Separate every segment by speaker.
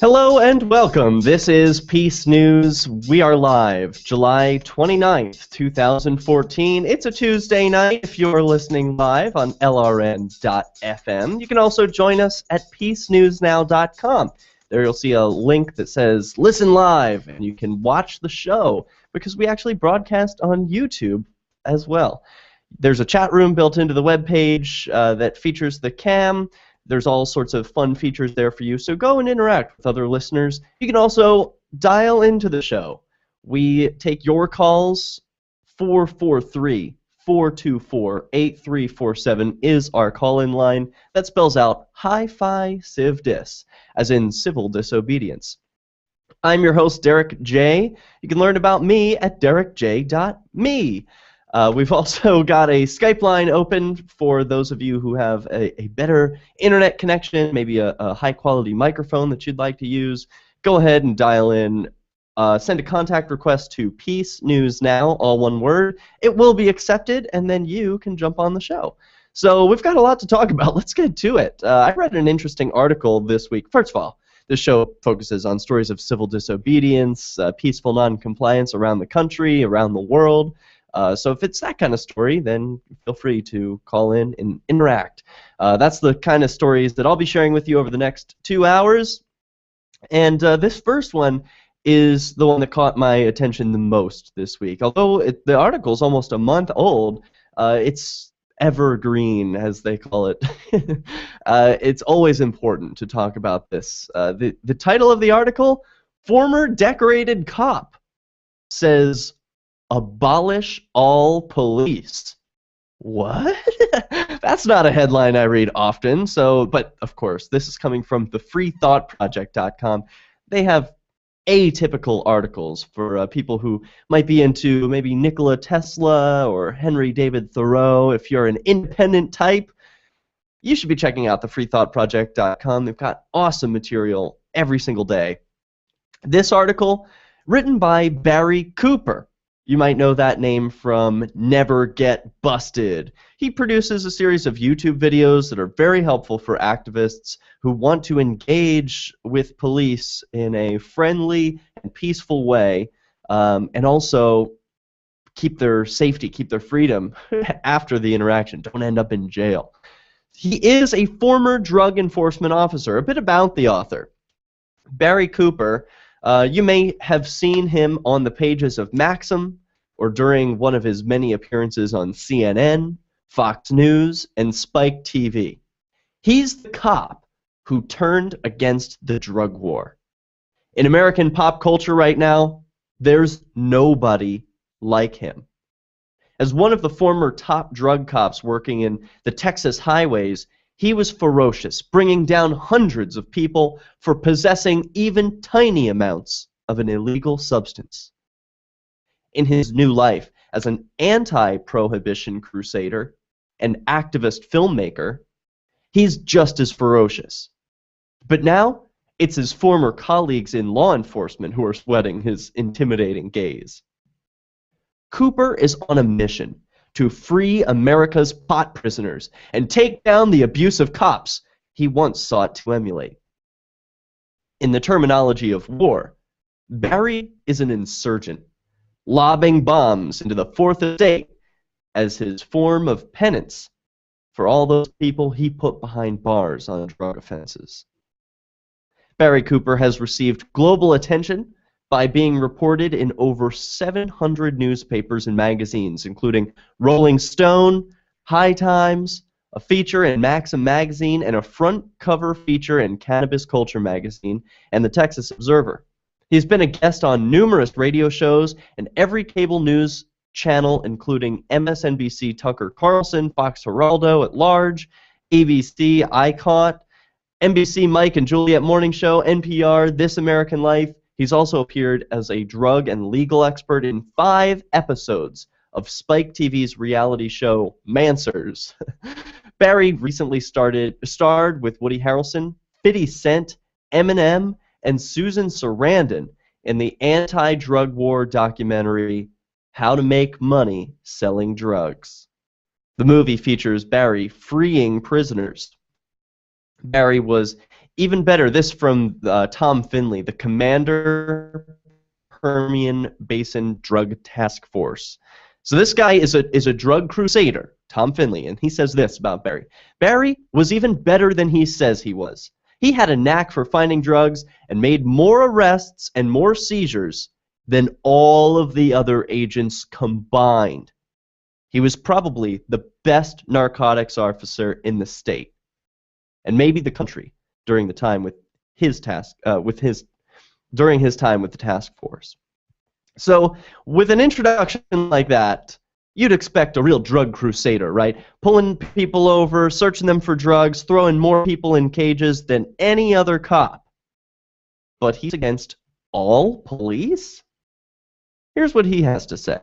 Speaker 1: Hello and welcome. This is Peace News. We are live July 29th, 2014. It's a Tuesday night if you're listening live on LRN.FM. You can also join us at PeaceNewsNow.com. There you'll see a link that says Listen Live, and you can watch the show because we actually broadcast on YouTube as well. There's a chat room built into the webpage that features the cam. There's all sorts of fun features there for you, so go and interact with other listeners. You can also dial into the show. We take your calls. 443-424-8347 is our call-in line. That spells out Hi-Fi Civ Dis, as in civil disobedience. I'm your host, Derek J. You can learn about me at derekj.me. We've also got a Skype line open for those of you who have a better internet connection, maybe a high-quality microphone that you'd like to use. Go ahead and dial in. Send a contact request to PeaceNewsNow, all one word. It will be accepted, and then you can jump on the show. So we've got a lot to talk about. Let's get to it. I read an interesting article this week. First of all, this show focuses on stories of civil disobedience, peaceful noncompliance around the country, around the world. So if it's that kind of story, then feel free to call in and interact. That's the kind of stories that I'll be sharing with you over the next 2 hours. And this first one is the one that caught my attention the most this week. Although the article's almost a month old, it's evergreen, as they call it. It's always important to talk about this. The title of the article, Former Decorated Cop Says, Abolish all police. What? That's not a headline I read often. But of course, this is coming from thefreethoughtproject.com. They have atypical articles for people who might be into maybe Nikola Tesla or Henry David Thoreau. If you're an independent type, you should be checking out thefreethoughtproject.com. They've got awesome material every single day. This article, written by Barry Cooper. You might know that name from Never Get Busted. He produces a series of YouTube videos that are very helpful for activists who want to engage with police in a friendly and peaceful way, and also keep their safety, keep their freedom after the interaction. Don't end up in jail. He is a former drug enforcement officer. A bit about the author. Barry Cooper. You may have seen him on the pages of Maxim or during one of his many appearances on CNN, Fox News, and Spike TV. He's the cop who turned against the drug war. In American pop culture right now, there's nobody like him. As one of the former top drug cops working in the Texas highways, he was ferocious, bringing down hundreds of people for possessing even tiny amounts of an illegal substance. In his new life as an anti-prohibition crusader and activist filmmaker, he's just as ferocious. But now, it's his former colleagues in law enforcement who are sweating his intimidating gaze. Cooper is on a mission to free America's pot prisoners and take down the abusive cops he once sought to emulate. In the terminology of war, Barry is an insurgent, lobbing bombs into the Fourth Estate as his form of penance for all those people he put behind bars on drug offenses. Barry Cooper has received global attention by being reported in over 700 newspapers and magazines, including Rolling Stone, High Times, a feature in Maxim magazine, and a front cover feature in Cannabis Culture magazine and the Texas Observer. He's been a guest on numerous radio shows and every cable news channel, including MSNBC Tucker Carlson, Fox Geraldo at Large, ABC ICOT, NBC Mike and Juliet Morning Show, NPR, This American Life. He's also appeared as a drug and legal expert in 5 episodes of Spike TV's reality show Mansers. Barry recently starred with Woody Harrelson, 50 Cent, Eminem, and Susan Sarandon in the anti-drug war documentary How to Make Money Selling Drugs. The movie features Barry freeing prisoners. Barry was even better. This from Tom Finley, the Commander, Permian Basin Drug Task Force. So this guy is a drug crusader, Tom Finley, and he says this about Barry. Barry was even better than he says he was. He had a knack for finding drugs and made more arrests and more seizures than all of the other agents combined. He was probably the best narcotics officer in the state, and maybe the country during the time with his task during his time with the task force. So, with an introduction like that, you'd expect a real drug crusader, right? Pulling people over, searching them for drugs, throwing more people in cages than any other cop. But he's against all police? Here's what he has to say.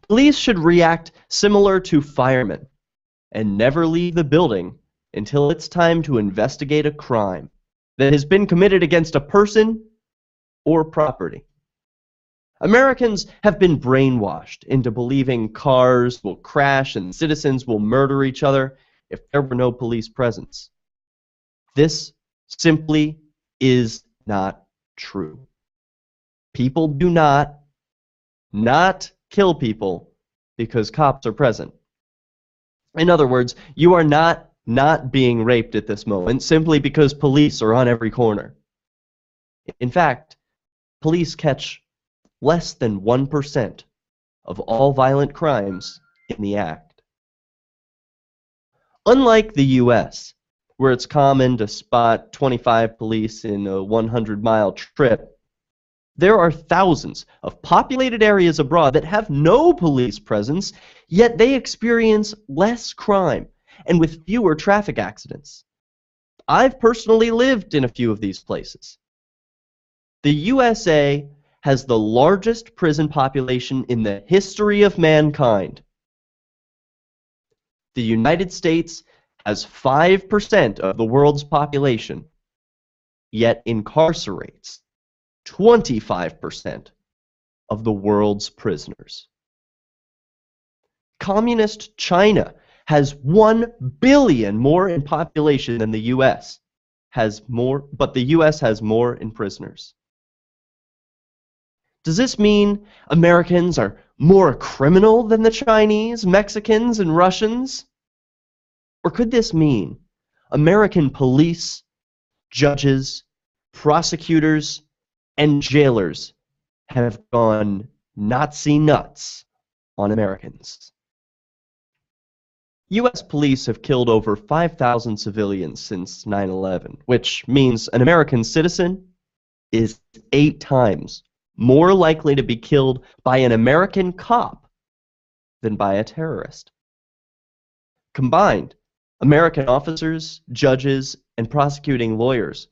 Speaker 1: Police should react similar to firemen and never leave the building until it's time to investigate a crime that has been committed against a person or property. Americans have been brainwashed into believing cars will crash and citizens will murder each other if there were no police presence. This simply is not true. People do not kill people because cops are present. In other words, you are not being raped at this moment simply because police are on every corner. In fact, police catch less than 1% of all violent crimes in the act. Unlike the US, where it's common to spot 25 police in a 100-mile trip, there are thousands of populated areas abroad that have no police presence, yet they experience less crime and with fewer traffic accidents. I've personally lived in a few of these places. The USA has the largest prison population in the history of mankind. The United States has 5% of the world's population, yet incarcerates 25% of the world's prisoners. Communist China has 1 billion more in population than the US, but the US has more in prisoners. Does this mean Americans are more criminal than the Chinese, Mexicans, and Russians? Or could this mean American police, judges, prosecutors, and jailers have gone Nazi nuts on Americans? U.S. police have killed over 5,000 civilians since 9/11, which means an American citizen is 8 times more likely to be killed by an American cop than by a terrorist. Combined, American officers, judges, and prosecuting lawyers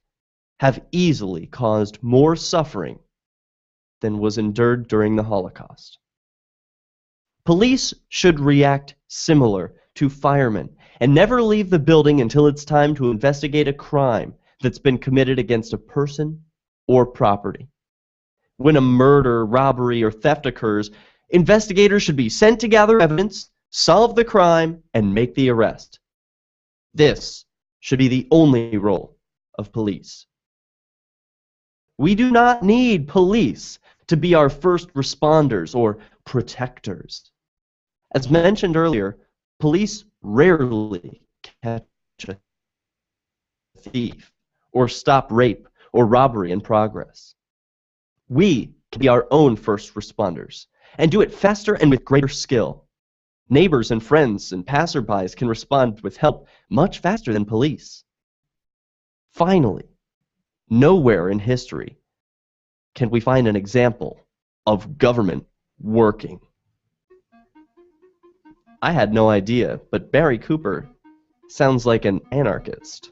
Speaker 1: have easily caused more suffering than was endured during the Holocaust. Police should react similar to firemen and never leave the building until it's time to investigate a crime that's been committed against a person or property. When a murder, robbery, or theft occurs, investigators should be sent to gather evidence, solve the crime, and make the arrest. This should be the only role of police. We do not need police to be our first responders or protectors. As mentioned earlier, police rarely catch a thief or stop rape or robbery in progress. We can be our own first responders and do it faster and with greater skill. Neighbors and friends and passerbys can respond with help much faster than police. Finally, nowhere in history can we find an example of government working. I had no idea, but Barry Cooper sounds like an anarchist.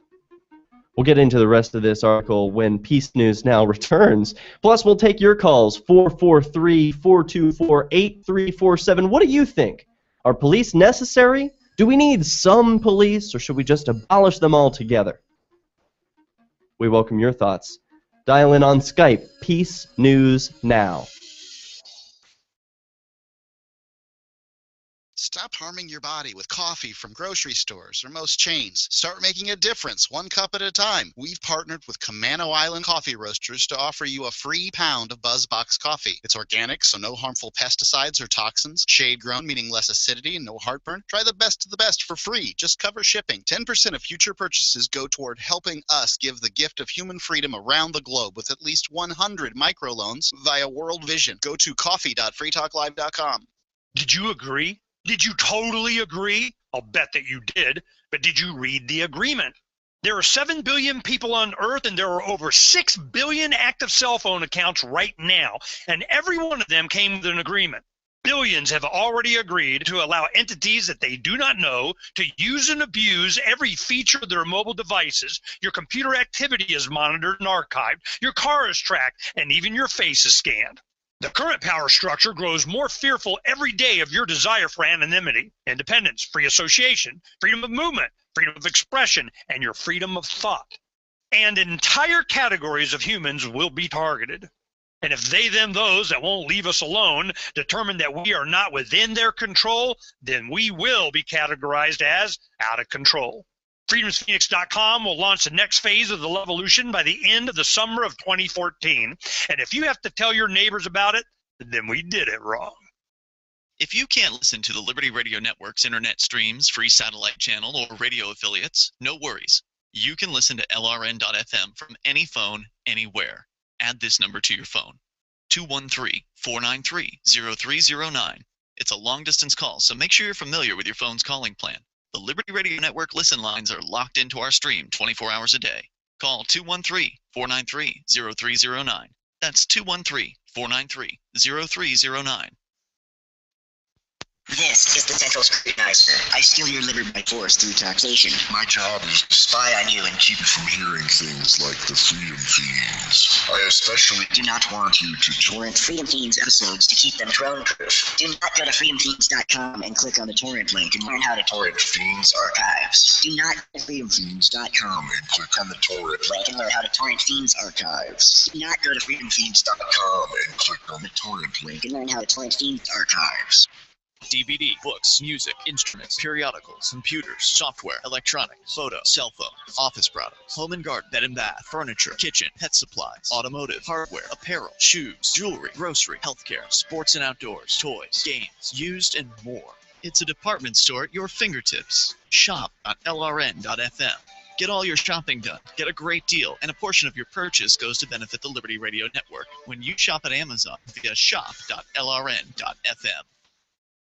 Speaker 1: We'll get into the rest of this article when PeaceNewsNow returns. Plus, we'll take your calls, 443-424-8347. What do you think? Are police necessary? Do we need some police, or should we just abolish them altogether? We welcome your thoughts. Dial in on Skype, PeaceNewsNow.
Speaker 2: Stop harming your body with coffee from grocery stores or most chains. Start making a difference, 1 cup at a time. We've partnered with Camano Island Coffee Roasters to offer you a free pound of BuzzBox coffee. It's organic, so no harmful pesticides or toxins. Shade-grown, meaning less acidity and no heartburn. Try the best of the best for free. Just cover shipping. 10% of future purchases go toward helping us give the gift of human freedom around the globe with at least 100 microloans via World Vision. Go to coffee.freetalklive.com.
Speaker 3: Did you agree? Did you totally agree? I'll bet that you did. But did you read the agreement? There are 7 billion people on Earth, and there are over 6 billion active cell phone accounts right now. And every one of them came with an agreement. Billions have already agreed to allow entities that they do not know to use and abuse every feature of their mobile devices. Your computer activity is monitored and archived. Your car is tracked, and even your face is scanned. The current power structure grows more fearful every day of your desire for anonymity, independence, free association, freedom of movement, freedom of expression, and your freedom of thought. And entire categories of humans will be targeted. And if they, them, those that won't leave us alone determine that we are not within their control, then we will be categorized as out of control. FreedomsPhoenix.com will launch the next phase of the Levolution by the end of the summer of 2014. And if you have to tell your neighbors about it, then we did it wrong.
Speaker 4: If you can't listen to the Liberty Radio Network's internet streams, free satellite channel, or radio affiliates, no worries. You can listen to LRN.FM from any phone, anywhere. Add this number to your phone, 213-493-0309. It's a long-distance call, so make sure you're familiar with your phone's calling plan. The Liberty Radio Network listen lines are locked into our stream 24 hours a day. Call 213-493-0309. That's 213-493-0309.
Speaker 5: This is the Central Scrutinizer. I steal your liver by force through taxation.
Speaker 6: My job is to spy on you and keep you from hearing things like the Freedom Fiends. I especially
Speaker 5: do not want you to torrent Freedom Fiends episodes to keep them drone-proof. Do not go to freedomfiends.com and click on the torrent link and learn how to torrent Fiends archives. Do not go to freedomfiends.com and click on the torrent link and learn how to torrent Fiends archives. Do not go to freedomfiends.com and click on the torrent link and learn how to torrent Fiends archives.
Speaker 4: DVD, books, music, instruments, periodicals, computers, software, electronics, photo, cell phone, office products, home and garden, bed and bath, furniture, kitchen, pet supplies, automotive, hardware, apparel, shoes, jewelry, grocery, healthcare, sports and outdoors, toys, games, used, and more. It's a department store at your fingertips. Shop on LRN.FM. Get all your shopping done, get a great deal, and a portion of your purchase goes to benefit the Liberty Radio Network when you shop at Amazon via shop.lrn.fm.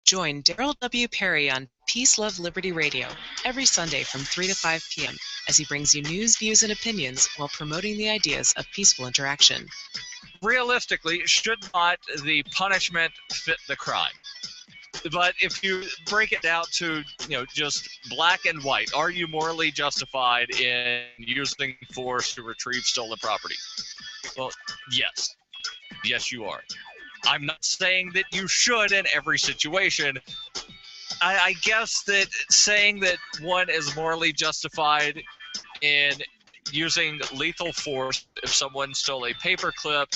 Speaker 7: Join Darryl W. Perry on Peace, Love, Liberty Radio every Sunday from 3 to 5 p.m. as he brings you news, views, and opinions while promoting the ideas of peaceful interaction.
Speaker 8: Realistically, should not the punishment fit the crime? But if you break it down to, just black and white, are you morally justified in using force to retrieve stolen property? Well, yes. Yes, you are. I'm not saying that you should in every situation. I guess that saying that one is morally justified in using lethal force if someone stole a paperclip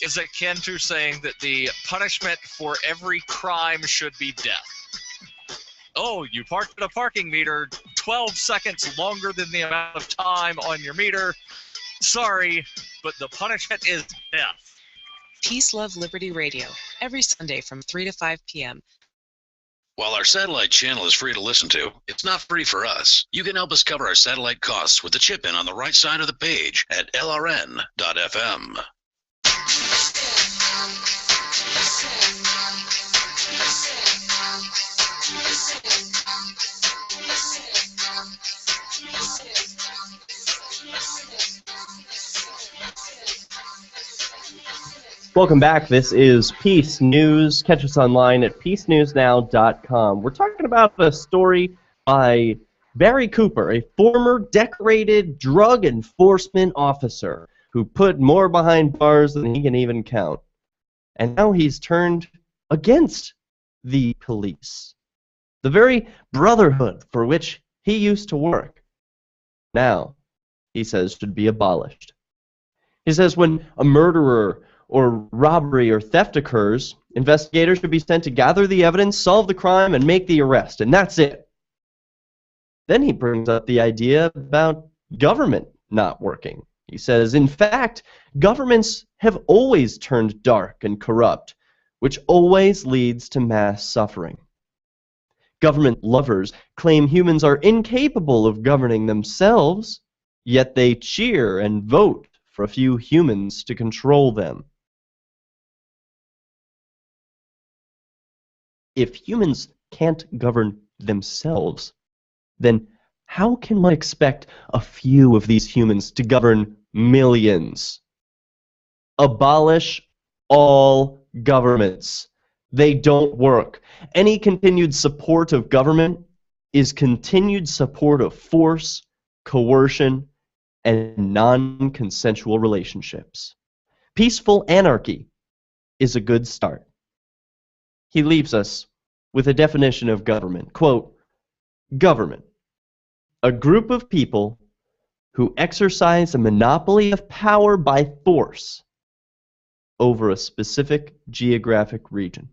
Speaker 8: is akin to saying that the punishment for every crime should be death. Oh, you parked at a parking meter 12 seconds longer than the amount of time on your meter. Sorry, but the punishment is death.
Speaker 7: Peace, Love, Liberty Radio, every Sunday from 3 to 5 p.m.
Speaker 9: While our satellite channel is free to listen to, it's not free for us. You can help us cover our satellite costs with the chip-in on the right side of the page at lrn.fm.
Speaker 1: Welcome back. This is Peace News. Catch us online at PeaceNewsNow.com. We're talking about a story by Barry Cooper, a former decorated drug enforcement officer who put more behind bars than he can even count. And now he's turned against the police. The very brotherhood for which he used to work. Now, he says, should be abolished. He says when a murderer or robbery or theft occurs, Investigators should be sent to gather the evidence, solve the crime, and make the arrest, and that's it. Then he brings up the idea about government not working. He says, in fact, governments have always turned dark and corrupt, which always leads to mass suffering. Government lovers claim humans are incapable of governing themselves, yet they cheer and vote for a few humans to control them. If humans can't govern themselves, then how can one expect a few of these humans to govern millions? Abolish all governments. They don't work. Any continued support of government is continued support of force, coercion, and non-consensual relationships. Peaceful anarchy is a good start. He leaves us with a definition of government. Quote, government, a group of people who exercise a monopoly of power by force over a specific geographic region.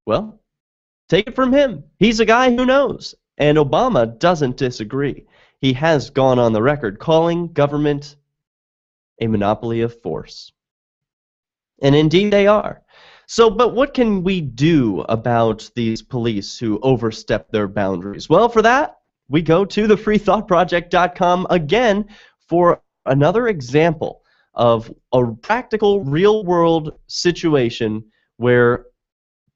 Speaker 1: Well, take it from him. He's a guy who knows, and Obama doesn't disagree. He has gone on the record calling government a monopoly of force. And indeed they are. So, but what can we do about these police who overstep their boundaries? Well, for that, we go to thefreethoughtproject.com again for another example of a practical, real-world situation where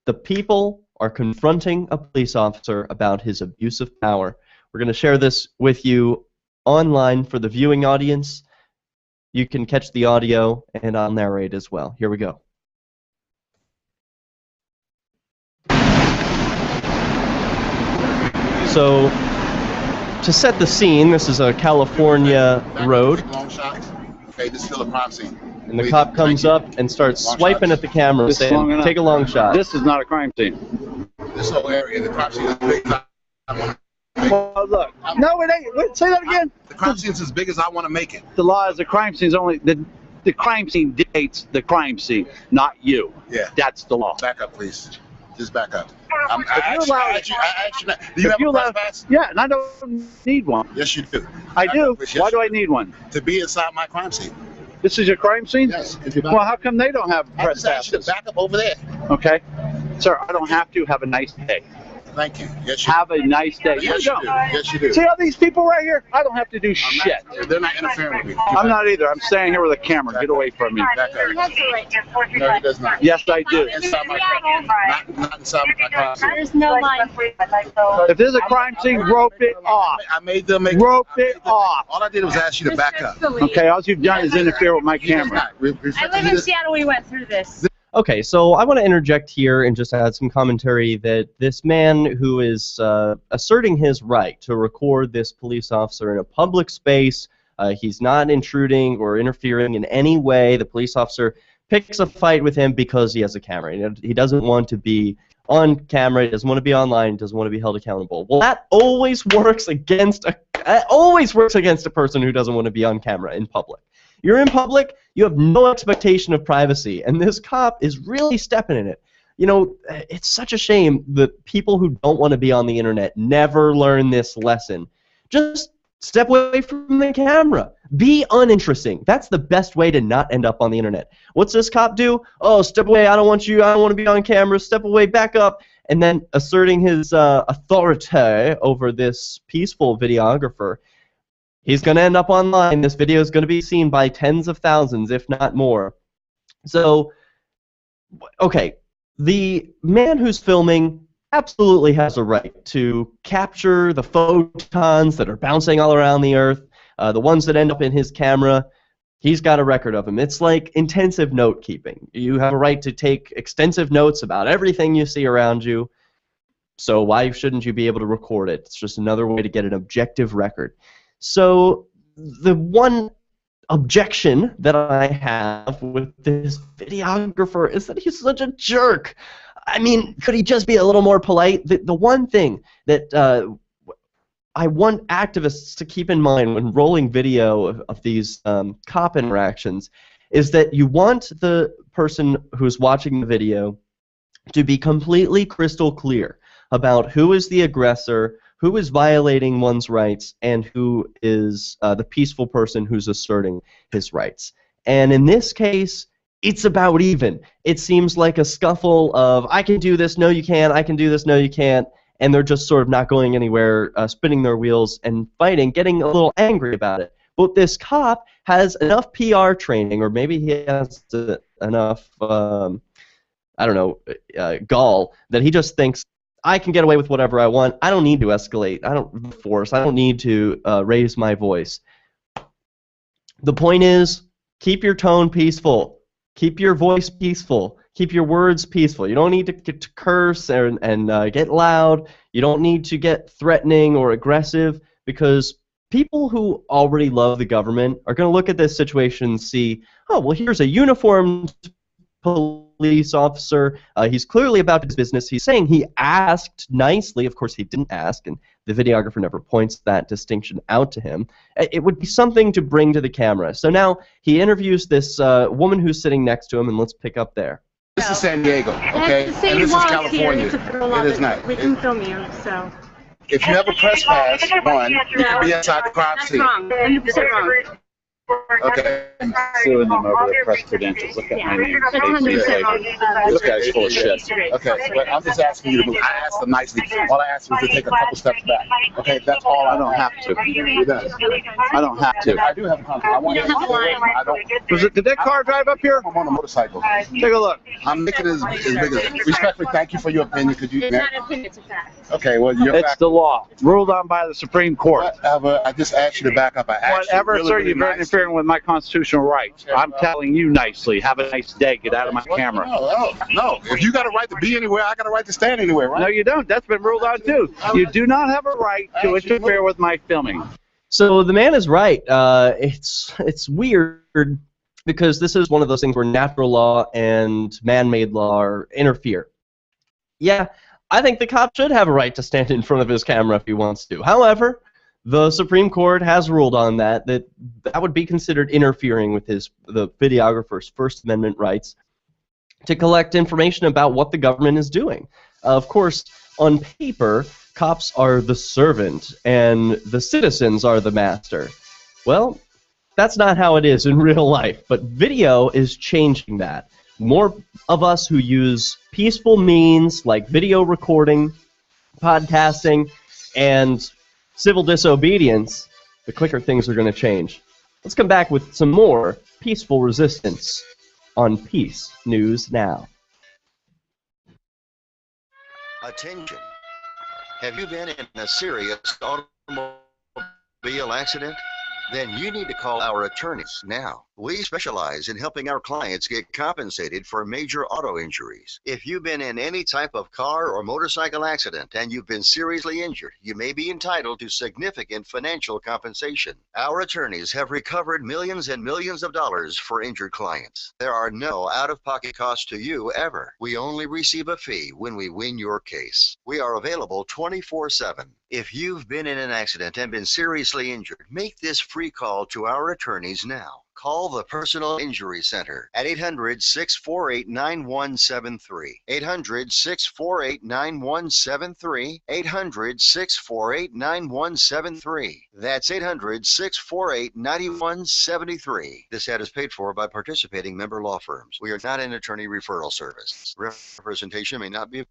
Speaker 1: the people are confronting a police officer about his abuse of power. We're going to share this with you online for the viewing audience. You can catch the audio, and I'll narrate as well. Here we go. So, to set the scene, this is a California road.
Speaker 10: Long shots. Okay, this is still a crime scene.
Speaker 1: And the cop comes up and starts swiping at the camera, saying, take a long shot.
Speaker 11: This is not a crime scene.
Speaker 10: This whole area, the crime scene is big.
Speaker 11: Well, look. No, it ain't. Wait, say that again.
Speaker 10: The crime scene is as big as I want to make it.
Speaker 11: The law is the crime scene is only the crime scene dictates the crime scene, not you.
Speaker 10: Yeah.
Speaker 11: That's the law.
Speaker 10: Back up, please. Just back up.
Speaker 11: Do you have a press pass? Yeah, and I don't need one.
Speaker 10: Yes, you do.
Speaker 11: I do. Why do I need one?
Speaker 10: To be inside my crime scene.
Speaker 11: This is your crime scene?
Speaker 10: Yes.
Speaker 11: Well, how come they don't have press passes?
Speaker 10: I just asked you to back up over there.
Speaker 11: Okay. Sir, I don't have to. Have a nice day.
Speaker 10: Thank you. Yes, you
Speaker 11: have a nice day.
Speaker 10: Yes, you do. Yes, you do.
Speaker 11: See all these people right here? I don't have to do shit.
Speaker 10: They're not interfering with me.
Speaker 11: I'm not either. I'm standing here with a camera. Get away from me.
Speaker 10: Back up. No, he does not.
Speaker 11: Yes, I do.
Speaker 10: Inside my crime scene. Not inside my crime scene.
Speaker 12: There's no line.
Speaker 11: If there's a crime scene, rope it off.
Speaker 10: I made them make
Speaker 11: rope it off.
Speaker 10: All I did was ask you to back up.
Speaker 11: Okay, all you've done is interfere with my camera.
Speaker 12: I live in Seattle. We went through this.
Speaker 1: Okay, so I want to interject here and just add some commentary that this man who is asserting his right to record this police officer in a public space, he's not intruding or interfering in any way. The police officer picks a fight with him because he has a camera. He doesn't want to be on camera. He doesn't want to be online. He doesn't want to be held accountable. Well, that always works against a person who doesn't want to be on camera in public. You're in public, you have no expectation of privacy, and this cop is really stepping in it. You know, it's such a shame that people who don't want to be on the internet never learn this lesson. Just step away from the camera. Be uninteresting. That's the best way to not end up on the internet. What's this cop do? Oh, step away, I don't want you, I don't want to be on camera, step away, back up, and then asserting his authority over this peaceful videographer. He's going to end up online. This video is going to be seen by tens of thousands, if not more. So, okay, the man who's filming absolutely has a right to capture the photons that are bouncing all around the Earth, the ones that end up in his camera. He's got a record of them. It's like intensive note-keeping. You have a right to take extensive notes about everything you see around you. So why shouldn't you be able to record it? It's just another way to get an objective record. So the one objection that I have with this videographer is that he's such a jerk. I mean, could he just be a little more polite? The one thing that I want activists to keep in mind when rolling video of these cop interactions is that you want the person who's watching the video to be completely crystal clear about who is the aggressor, who is violating one's rights, and who is the peaceful person who's asserting his rights. And in this case, it's about even. It seems like a scuffle of, I can do this, no you can't, I can do this, no you can't, and they're just sort of not going anywhere, spinning their wheels and fighting, getting a little angry about it. But this cop has enough PR training, or maybe he has enough, I don't know, gall, that he just thinks, I can get away with whatever I want, I don't need to escalate, I don't force, I don't need to raise my voice. The point is, keep your tone peaceful. Keep your voice peaceful. Keep your words peaceful. You don't need to curse and get loud. You don't need to get threatening or aggressive, because people who already love the government are going to look at this situation and see, oh, well, here's a uniformed police officer. He's clearly about his business. He's saying he asked nicely. Of course, he didn't ask, and the videographer never points that distinction out to him. It would be something to bring to the camera. So now he interviews this woman who's sitting next to him, and let's pick up there.
Speaker 10: This is San Diego, okay? And this is California. It is not.
Speaker 12: We can film you, so.
Speaker 10: If you have a press pass, one, you can be inside the crime scene.
Speaker 12: That's wrong. 100% wrong.
Speaker 10: Okay.
Speaker 11: I'm suing them over the press credentials. Look at my name.
Speaker 12: That's 100% wrong.
Speaker 11: This guy's full of shit.
Speaker 10: Okay, but I'm just asking you to move. I asked them nicely. All I asked was to take a couple steps back. Okay, that's all.
Speaker 11: I don't have to.
Speaker 10: He does.
Speaker 11: I don't have to.
Speaker 10: I do have a contract. I want
Speaker 12: You don't have the line.
Speaker 10: I don't.
Speaker 11: Did that car drive up here?
Speaker 10: I'm on a motorcycle.
Speaker 11: Take a look.
Speaker 10: I'm making it as big as. Respectfully, thank you for your opinion. Could you?
Speaker 12: It's not an opinion, it's a fact.
Speaker 10: Okay, well, your
Speaker 11: It's
Speaker 10: fact.
Speaker 11: the law, ruled on by the Supreme Court.
Speaker 10: Whatever. I just asked you to back up. I asked
Speaker 11: Whatever,
Speaker 10: you
Speaker 11: sir,
Speaker 10: really,
Speaker 11: you're
Speaker 10: really nice.
Speaker 11: interfering with my constitutional rights. I'm telling you nicely. Have a nice day. Get out of my camera.
Speaker 10: No. If you got a right to be anywhere, I got a right to stand anywhere, right?
Speaker 11: No, you don't. That's been ruled out too. You do not have a right to interfere with my filming.
Speaker 1: So the man is right. It's weird because this is one of those things where natural law and man-made law interfere. Yeah, I think the cop should have a right to stand in front of his camera if he wants to. However, the Supreme Court has ruled on that would be considered interfering with the videographer's First Amendment rights to collect information about what the government is doing. Of course, on paper, cops are the servant and the citizens are the master. Well, that's not how it is in real life, but video is changing that. More of us who use peaceful means like video recording, podcasting, and civil disobedience, the quicker things are going to change. Let's come back with some more peaceful resistance on Peace News Now.
Speaker 13: Attention. Have you been in a serious automobile accident? Then you need to call our attorneys now. We specialize in helping our clients get compensated for major auto injuries. If you've been in any type of car or motorcycle accident and you've been seriously injured, you may be entitled to significant financial compensation. Our attorneys have recovered millions and millions of dollars for injured clients. There are no out-of-pocket costs to you ever. We only receive a fee when we win your case. We are available 24/7. If you've been in an accident and been seriously injured, make this free call to our attorneys now. Call the Personal Injury Center at 800-648-9173. 800-648-9173. 800-648-9173. That's 800-648-9173. This ad is paid for by participating member law firms. We are not an attorney referral service. Representation may not be.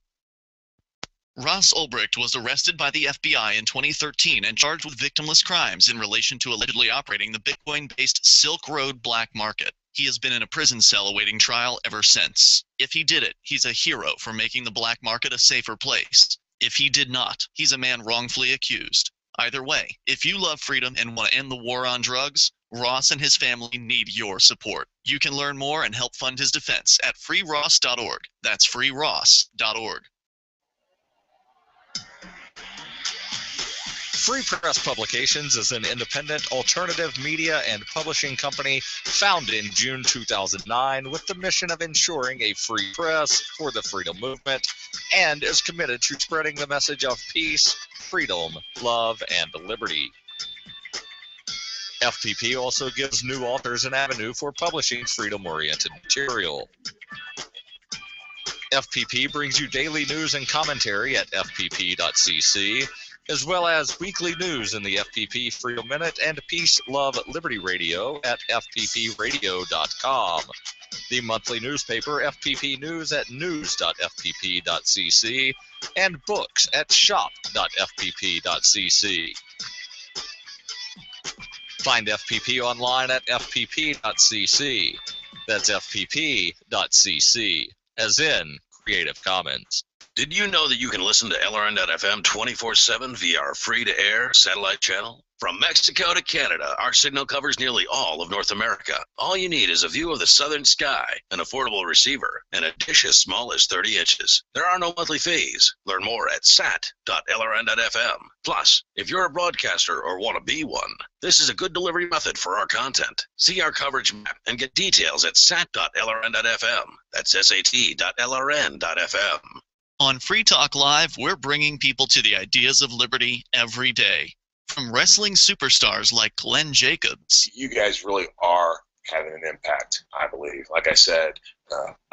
Speaker 4: Ross Ulbricht was arrested by the FBI in 2013 and charged with victimless crimes in relation to allegedly operating the Bitcoin-based Silk Road black market. He has been in a prison cell awaiting trial ever since. If he did it, he's a hero for making the black market a safer place. If he did not, he's a man wrongfully accused. Either way, if you love freedom and want to end the war on drugs, Ross and his family need your support. You can learn more and help fund his defense at freeross.org. That's freeross.org.
Speaker 8: Free Press Publications is an independent alternative media and publishing company founded in June 2009 with the mission of ensuring a free press for the freedom movement and is committed to spreading the message of peace, freedom, love, and liberty. FPP also gives new authors an avenue for publishing freedom-oriented material. FPP brings you daily news and commentary at fpp.cc, as well as weekly news in the FPP Freedom Minute and Peace, Love, Liberty Radio at fppradio.com. The monthly newspaper FPP News at news.fpp.cc, and books at shop.fpp.cc. Find FPP online at fpp.cc. That's fpp.cc, as in Creative Commons.
Speaker 9: Did you know that you can listen to LRN.FM 24/7 via our free-to-air satellite channel? From Mexico to Canada, our signal covers nearly all of North America. All you need is a view of the southern sky, an affordable receiver, and a dish as small as 30 inches. There are no monthly fees. Learn more at sat.lrn.fm. Plus, if you're a broadcaster or want to be one, this is a good delivery method for our content. See our coverage map and get details at sat.lrn.fm. That's sat.lrn.fm.
Speaker 4: On Free Talk Live, we're bringing people to the ideas of liberty every day. From wrestling superstars like Glenn Jacobs.
Speaker 14: You guys really are having an impact, I believe. Like I said,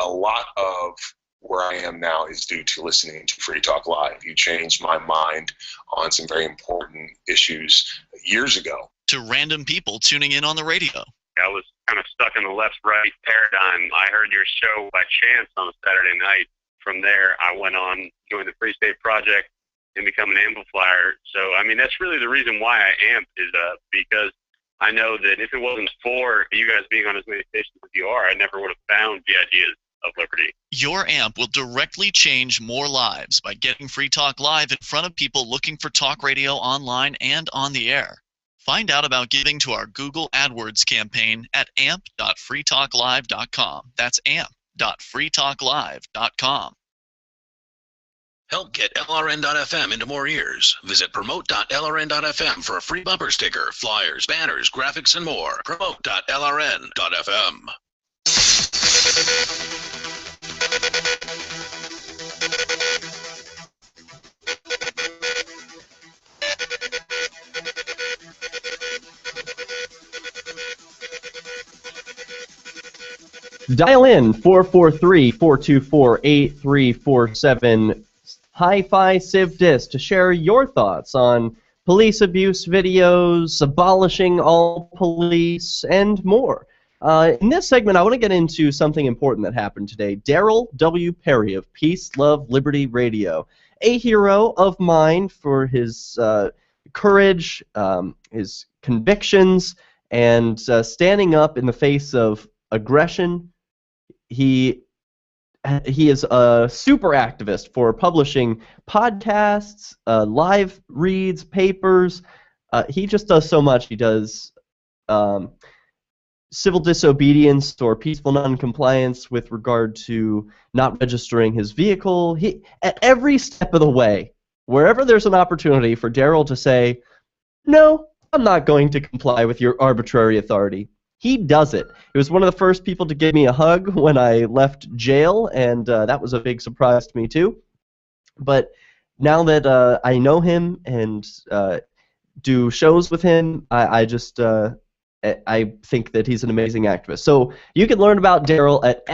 Speaker 14: a lot of where I am now is due to listening to Free Talk Live. You changed my mind on some very important issues years ago.
Speaker 4: To random people tuning in on the radio.
Speaker 15: I was kind of stuck in the left-right paradigm. I heard your show by chance on a Saturday night. From there, I went on, joined the Free State Project, and become an amplifier. So, I mean, that's really the reason why I amp is because I know that if it wasn't for you guys being on as many stations as you are, I never would have found the ideas of liberty.
Speaker 4: Your amp will directly change more lives by getting Free Talk Live in front of people looking for talk radio online and on the air. Find out about giving to our Google AdWords campaign at amp.freetalklive.com. That's amp.freetalklive.com.
Speaker 9: Help get LRN.FM into more ears. Visit promote.lrn.fm for a free bumper sticker, flyers, banners, graphics, and more. Promote.lrn.fm.
Speaker 1: Dial in 443-424-8347. Hi-Fi Civ Dis to share your thoughts on police abuse videos, abolishing all police, and more. In this segment, I want to get into something important that happened today. Darryl W. Perry of Peace, Love, Liberty Radio, a hero of mine for his courage, his convictions, and standing up in the face of aggression. He is a super activist for publishing podcasts, live reads, papers. He just does so much. He does civil disobedience or peaceful noncompliance with regard to not registering his vehicle. He, at every step of the way, wherever there's an opportunity for Darryl to say, no, I'm not going to comply with your arbitrary authority, he does it. He was one of the first people to give me a hug when I left jail, and that was a big surprise to me too. But now that I know him and do shows with him, I think that he's an amazing activist. So you can learn about Darryl at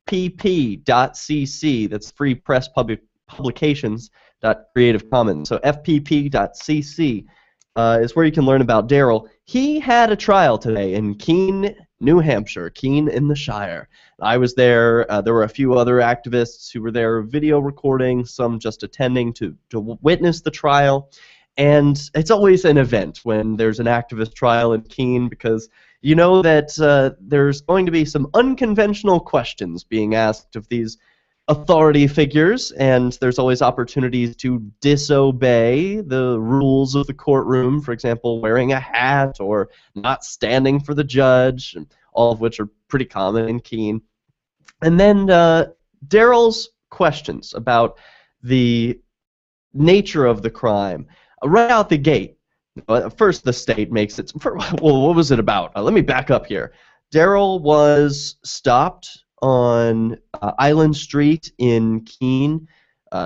Speaker 1: fpp.cc. That's Free Press Publications.Creative Commons. So fpp.cc is where you can learn about Darryl. He had a trial today in Keene, New Hampshire, Keene in the Shire. I was there. There were a few other activists who were there video recording, some just attending to witness the trial. And it's always an event when there's an activist trial in Keene because you know that there's going to be some unconventional questions being asked of these authority figures, and there's always opportunities to disobey the rules of the courtroom, for example, wearing a hat or not standing for the judge, all of which are pretty common in Keene. And then Darryl's questions about the nature of the crime. Right out the gate, first the state makes it, well, what was it about? Let me back up here. Darryl was stopped on Island Street in Keene,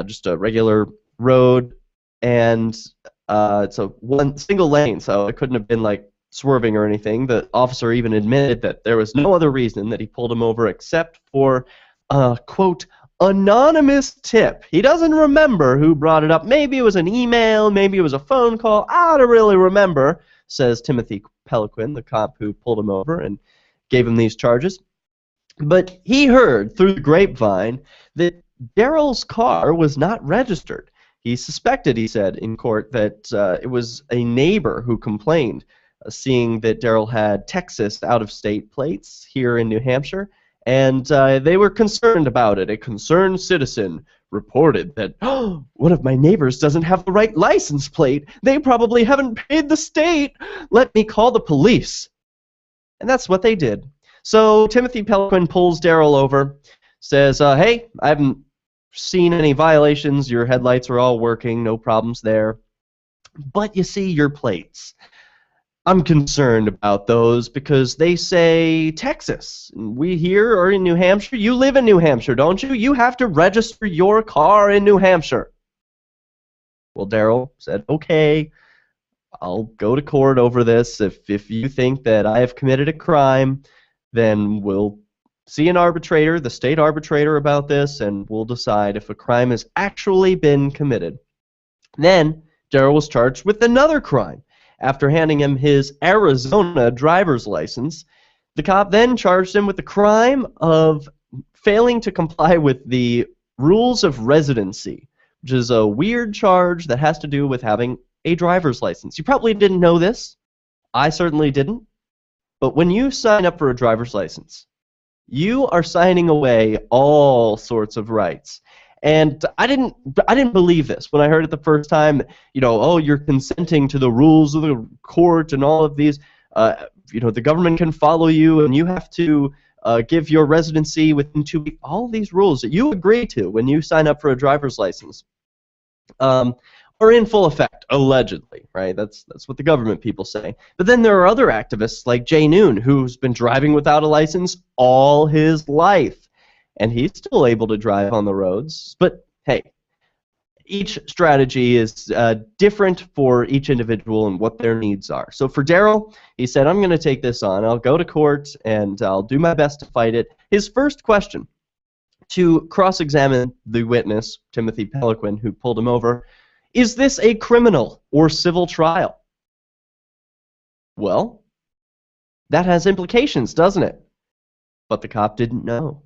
Speaker 1: just a regular road, and it's a one single lane, so it couldn't have been like swerving or anything. The officer even admitted that there was no other reason that he pulled him over except for a, quote, anonymous tip. He doesn't remember who brought it up. Maybe it was an email, maybe it was a phone call. I don't really remember, says Timothy Peliquin, the cop who pulled him over and gave him these charges. But he heard through the grapevine that Darryl's car was not registered. He suspected, he said in court, that it was a neighbor who complained, seeing that Darryl had Texas out-of-state plates here in New Hampshire, and they were concerned about it. A concerned citizen reported that, oh, one of my neighbors doesn't have the right license plate. They probably haven't paid the state. Let me call the police. And that's what they did. So Timothy Peliquin pulls Darryl over, says, hey, I haven't seen any violations. Your headlights are all working. No problems there. But you see your plates. I'm concerned about those because they say Texas. We here are in New Hampshire. You live in New Hampshire, don't you? You have to register your car in New Hampshire. Well, Darryl said, okay, I'll go to court over this. If you think that I have committed a crime, then we'll see an arbitrator, the state arbitrator, about this, and we'll decide if a crime has actually been committed. Then Darryl was charged with another crime. After handing him his Arizona driver's license, the cop then charged him with the crime of failing to comply with the rules of residency, which is a weird charge that has to do with having a driver's license. You probably didn't know this. I certainly didn't. But when you sign up for a driver's license, you are signing away all sorts of rights. And I didn't believe this when I heard it the first time. You know, oh, you're consenting to the rules of the court and all of these. You know, the government can follow you, and you have to give your residency within 2 weeks. All these rules that you agree to when you sign up for a driver's license are in full effect, allegedly, right? That's what the government people say. But then there are other activists like Jay Noon, who's been driving without a license all his life. And he's still able to drive on the roads. But hey, each strategy is different for each individual and what their needs are. So for Darryl, he said, I'm going to take this on. I'll go to court, and I'll do my best to fight it. His first question to cross-examine the witness, Timothy Peliquin, who pulled him over, is this a criminal or civil trial? Well, that has implications, doesn't it? But the cop didn't know.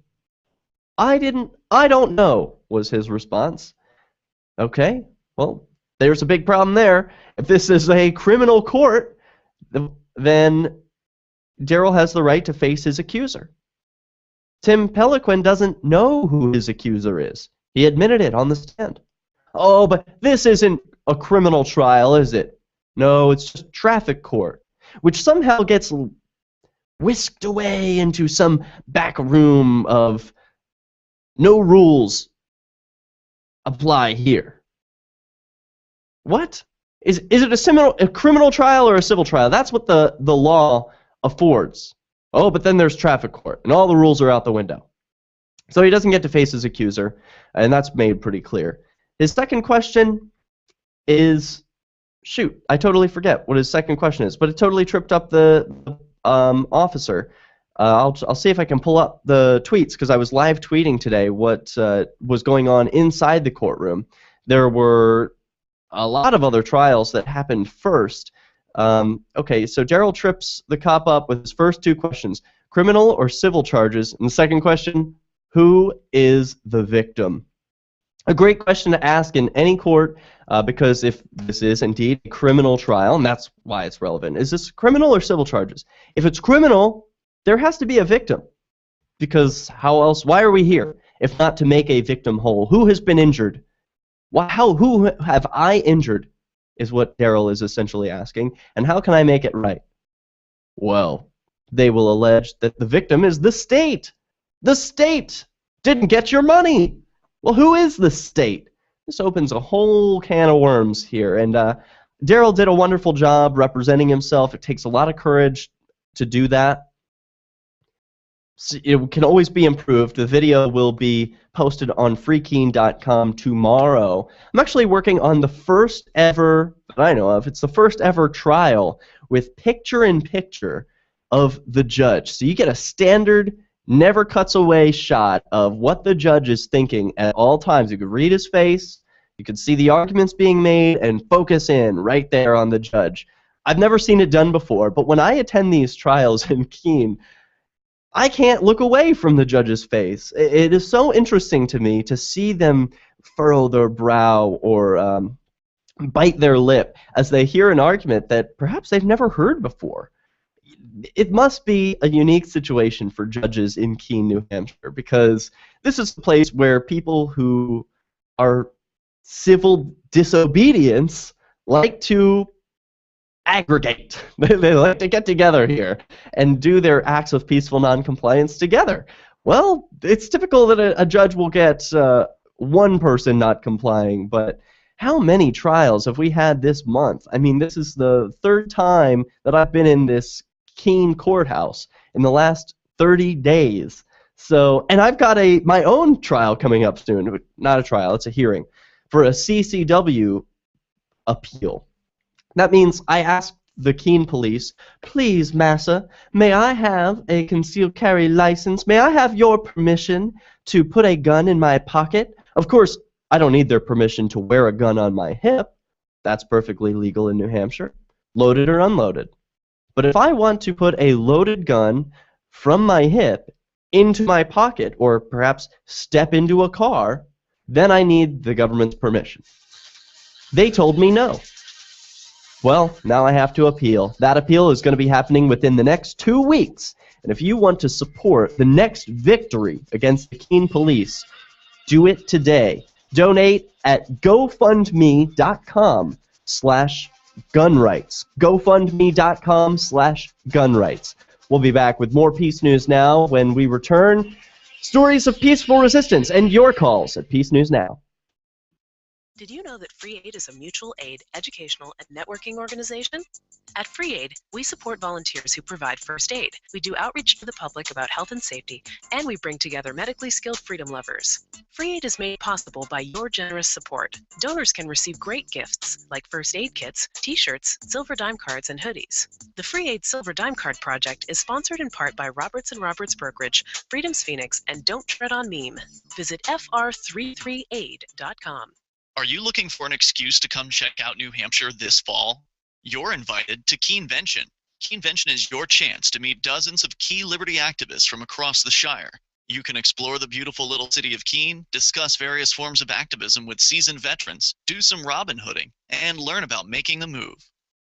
Speaker 1: I don't know, was his response. Okay, well, there's a big problem there. If this is a criminal court, then Darryl has the right to face his accuser. Tim Peliquin doesn't know who his accuser is. He admitted it on the stand. Oh, but this isn't a criminal trial, is it? No, it's just traffic court, which somehow gets whisked away into some back room of no rules apply here. What? Is it a criminal trial or a civil trial? That's what the law affords. Oh, but then there's traffic court, and all the rules are out the window. So he doesn't get to face his accuser, and that's made pretty clear. His second question is, shoot, I totally forget what his second question is, but it totally tripped up the officer. I'll see if I can pull up the tweets, because I was live tweeting today what was going on inside the courtroom. There were a lot of other trials that happened first. Okay, so Darryl trips the cop up with his first two questions, criminal or civil charges, and the second question, who is the victim? A great question to ask in any court, because if this is indeed a criminal trial, and that's why it's relevant, is this criminal or civil charges? If it's criminal, there has to be a victim, because how else? Why are we here if not to make a victim whole? Who has been injured? Who have I injured is what Darryl is essentially asking, and how can I make it right? Well, they will allege that the victim is the state. The state didn't get your money. Well, who is the state? This opens a whole can of worms here, and Darryl did a wonderful job representing himself. It takes a lot of courage to do that. it can always be improved. The video will be posted on freekeen.com tomorrow. I'm actually working on the first ever, that I know of, it's the first ever trial with picture-in-picture of the judge. So you get a standard, never cuts away shot of what the judge is thinking at all times. You could read his face, you could see the arguments being made, and focus in right there on the judge. I've never seen it done before, but when I attend these trials in Keene, I can't look away from the judge's face. It is so interesting to me to see them furrow their brow or bite their lip as they hear an argument that perhaps they've never heard before. It must be a unique situation for judges in Keene, New Hampshire, because this is the place where people who are civil disobedience like to aggregate. They like to get together here and do their acts of peaceful noncompliance together. Well, it's typical that a judge will get one person not complying, but how many trials have we had this month? I mean, this is the third time that I've been in this Keene courthouse in the last 30 days. So, and I've got my own trial coming up soon. Not a trial, it's a hearing for a CCW appeal. That means I asked the Keene police, please, massa, may I have a concealed carry license? May I have your permission to put a gun in my pocket? Of course, I don't need their permission to wear a gun on my hip. That's perfectly legal in New Hampshire, loaded or unloaded. But if I want to put a loaded gun from my hip into my pocket, or perhaps step into a car, then I need the government's permission. They told me no. Well, now I have to appeal. That appeal is going to be happening within the next 2 weeks. And if you want to support the next victory against the Keene police, do it today. Donate at GoFundMe.com/gunrights. GoFundMe.com/gunrights. We'll be back with more Peace News Now when we return. Stories of peaceful resistance and your calls at Peace News Now.
Speaker 7: Did you know that Free Aid is a mutual aid, educational, and networking organization? At Free Aid, we support volunteers who provide first aid. We do outreach to the public about health and safety, and we bring together medically skilled freedom lovers. Free Aid is made possible by your generous support. Donors can receive great gifts like first aid kits, t-shirts, silver dime cards, and hoodies. The Free Aid Silver Dime Card Project is sponsored in part by Roberts & Roberts Brokerage, Freedom's Phoenix, and Don't Tread on Meme. Visit fr33aid.com.
Speaker 4: Are you looking for an excuse to come check out New Hampshire this fall? You're invited to Keenvention. Keenvention is your chance to meet dozens of key liberty activists from across the Shire. You can explore the beautiful little city of Keene, discuss various forms of activism with seasoned veterans, do some Robin Hooding, and learn about making the move.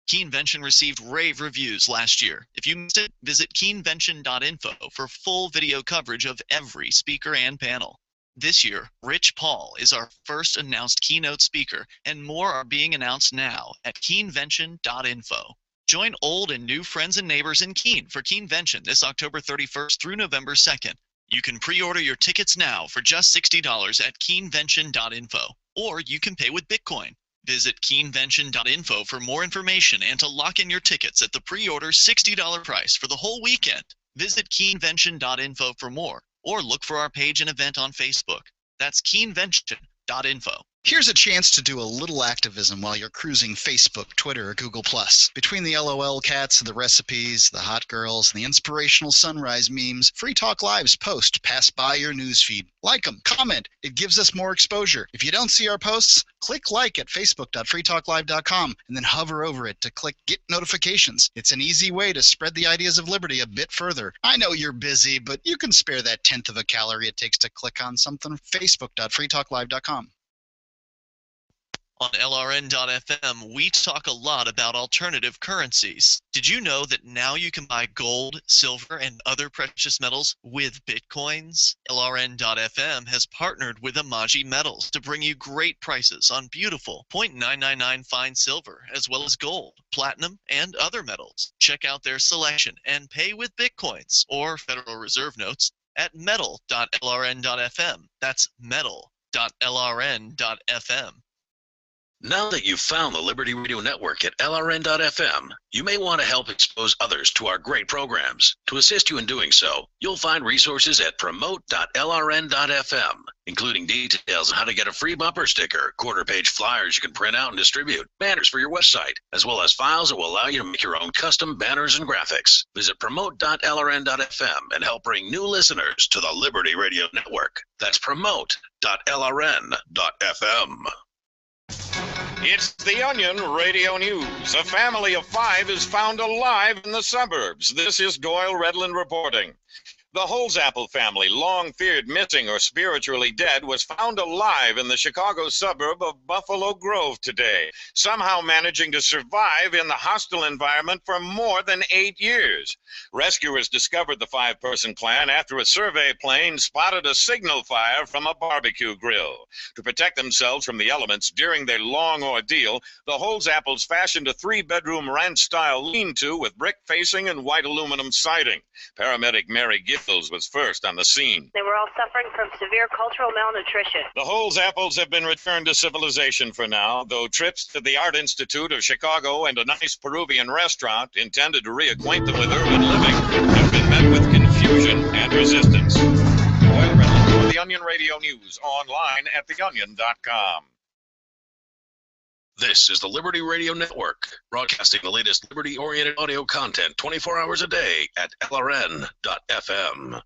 Speaker 4: Keenvention received rave reviews last year. If you missed it, visit keenvention.info for full video coverage of every speaker and panel. This year, Rich Paul is our first announced keynote speaker, and more are being announced now at keenvention.info. Join old and new friends and neighbors in Keene for Keenvention this October 31st through November 2nd. You can pre-order your tickets now for just $60 at keenvention.info, or you can pay with Bitcoin. Visit keenvention.info for more information and to lock in your tickets at the pre-order $60 price for the whole weekend. Visit keenvention.info for more, or look for our page and event on Facebook. That's keenvention.info.
Speaker 2: Here's a chance to do a little activism while you're cruising Facebook, Twitter, or Google+. Between the LOL cats, the recipes, the hot girls, and the inspirational sunrise memes, Free Talk Live's post pass by your newsfeed. Like them, comment. It gives us more exposure. If you don't see our posts, click like at facebook.freetalklive.com and then hover over it to click Get Notifications. It's an easy way to spread the ideas of liberty a bit further. I know you're busy, but you can spare that 1/10 of a calorie it takes to click on something. Facebook.freetalklive.com.
Speaker 4: On LRN.FM, we talk a lot about alternative currencies. Did you know that now you can buy gold, silver, and other precious metals with Bitcoins? LRN.FM has partnered with Amaji Metals to bring you great prices on beautiful .999 fine silver, as well as gold, platinum, and other metals. Check out their selection and pay with Bitcoins or Federal Reserve notes at metal.lrn.fm. That's metal.lrn.fm.
Speaker 9: Now that you've found the Liberty Radio Network at LRN.FM, you may want to help expose others to our great programs. To assist you in doing so, you'll find resources at promote.lrn.fm, including details on how to get a free bumper sticker, quarter-page flyers you can print out and distribute, banners for your website, as well as files that will allow you to make your own custom banners and graphics. Visit promote.lrn.fm and help bring new listeners to the Liberty Radio Network. That's promote.lrn.fm.
Speaker 16: It's the Onion Radio News. A family of 5 is found alive in the suburbs. This is Doyle Redland reporting. The Holmes family, long feared missing or spiritually dead, was found alive in the Chicago suburb of Buffalo Grove today, somehow managing to survive in the hostile environment for more than 8 years. Rescuers discovered the 5-person clan after a survey plane spotted a signal fire from a barbecue grill. To protect themselves from the elements during their long ordeal, the Holmes fashioned a 3-bedroom ranch-style lean-to with brick facing and white aluminum siding. Paramedic Mary Giffels was first on the scene.
Speaker 12: They were all suffering from severe cultural malnutrition.
Speaker 16: The Holmes have been returned to civilization for now, though trips to the Art Institute of Chicago and a nice Peruvian restaurant intended to reacquaint them with urban living have been met with confusion and resistance. Doyle Redland for the Onion Radio News, online at theonion.com.
Speaker 9: This is the Liberty Radio Network, broadcasting the latest liberty-oriented audio content 24 hours a day at LRN.FM.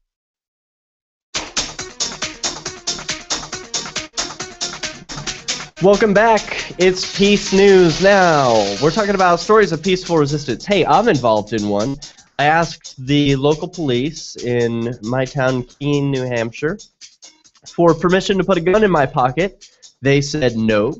Speaker 1: Welcome back. It's Peace News Now. We're talking about stories of peaceful resistance. Hey, I'm involved in one. I asked the local police in my town, Keene, New Hampshire, for permission to put a gun in my pocket. They said no.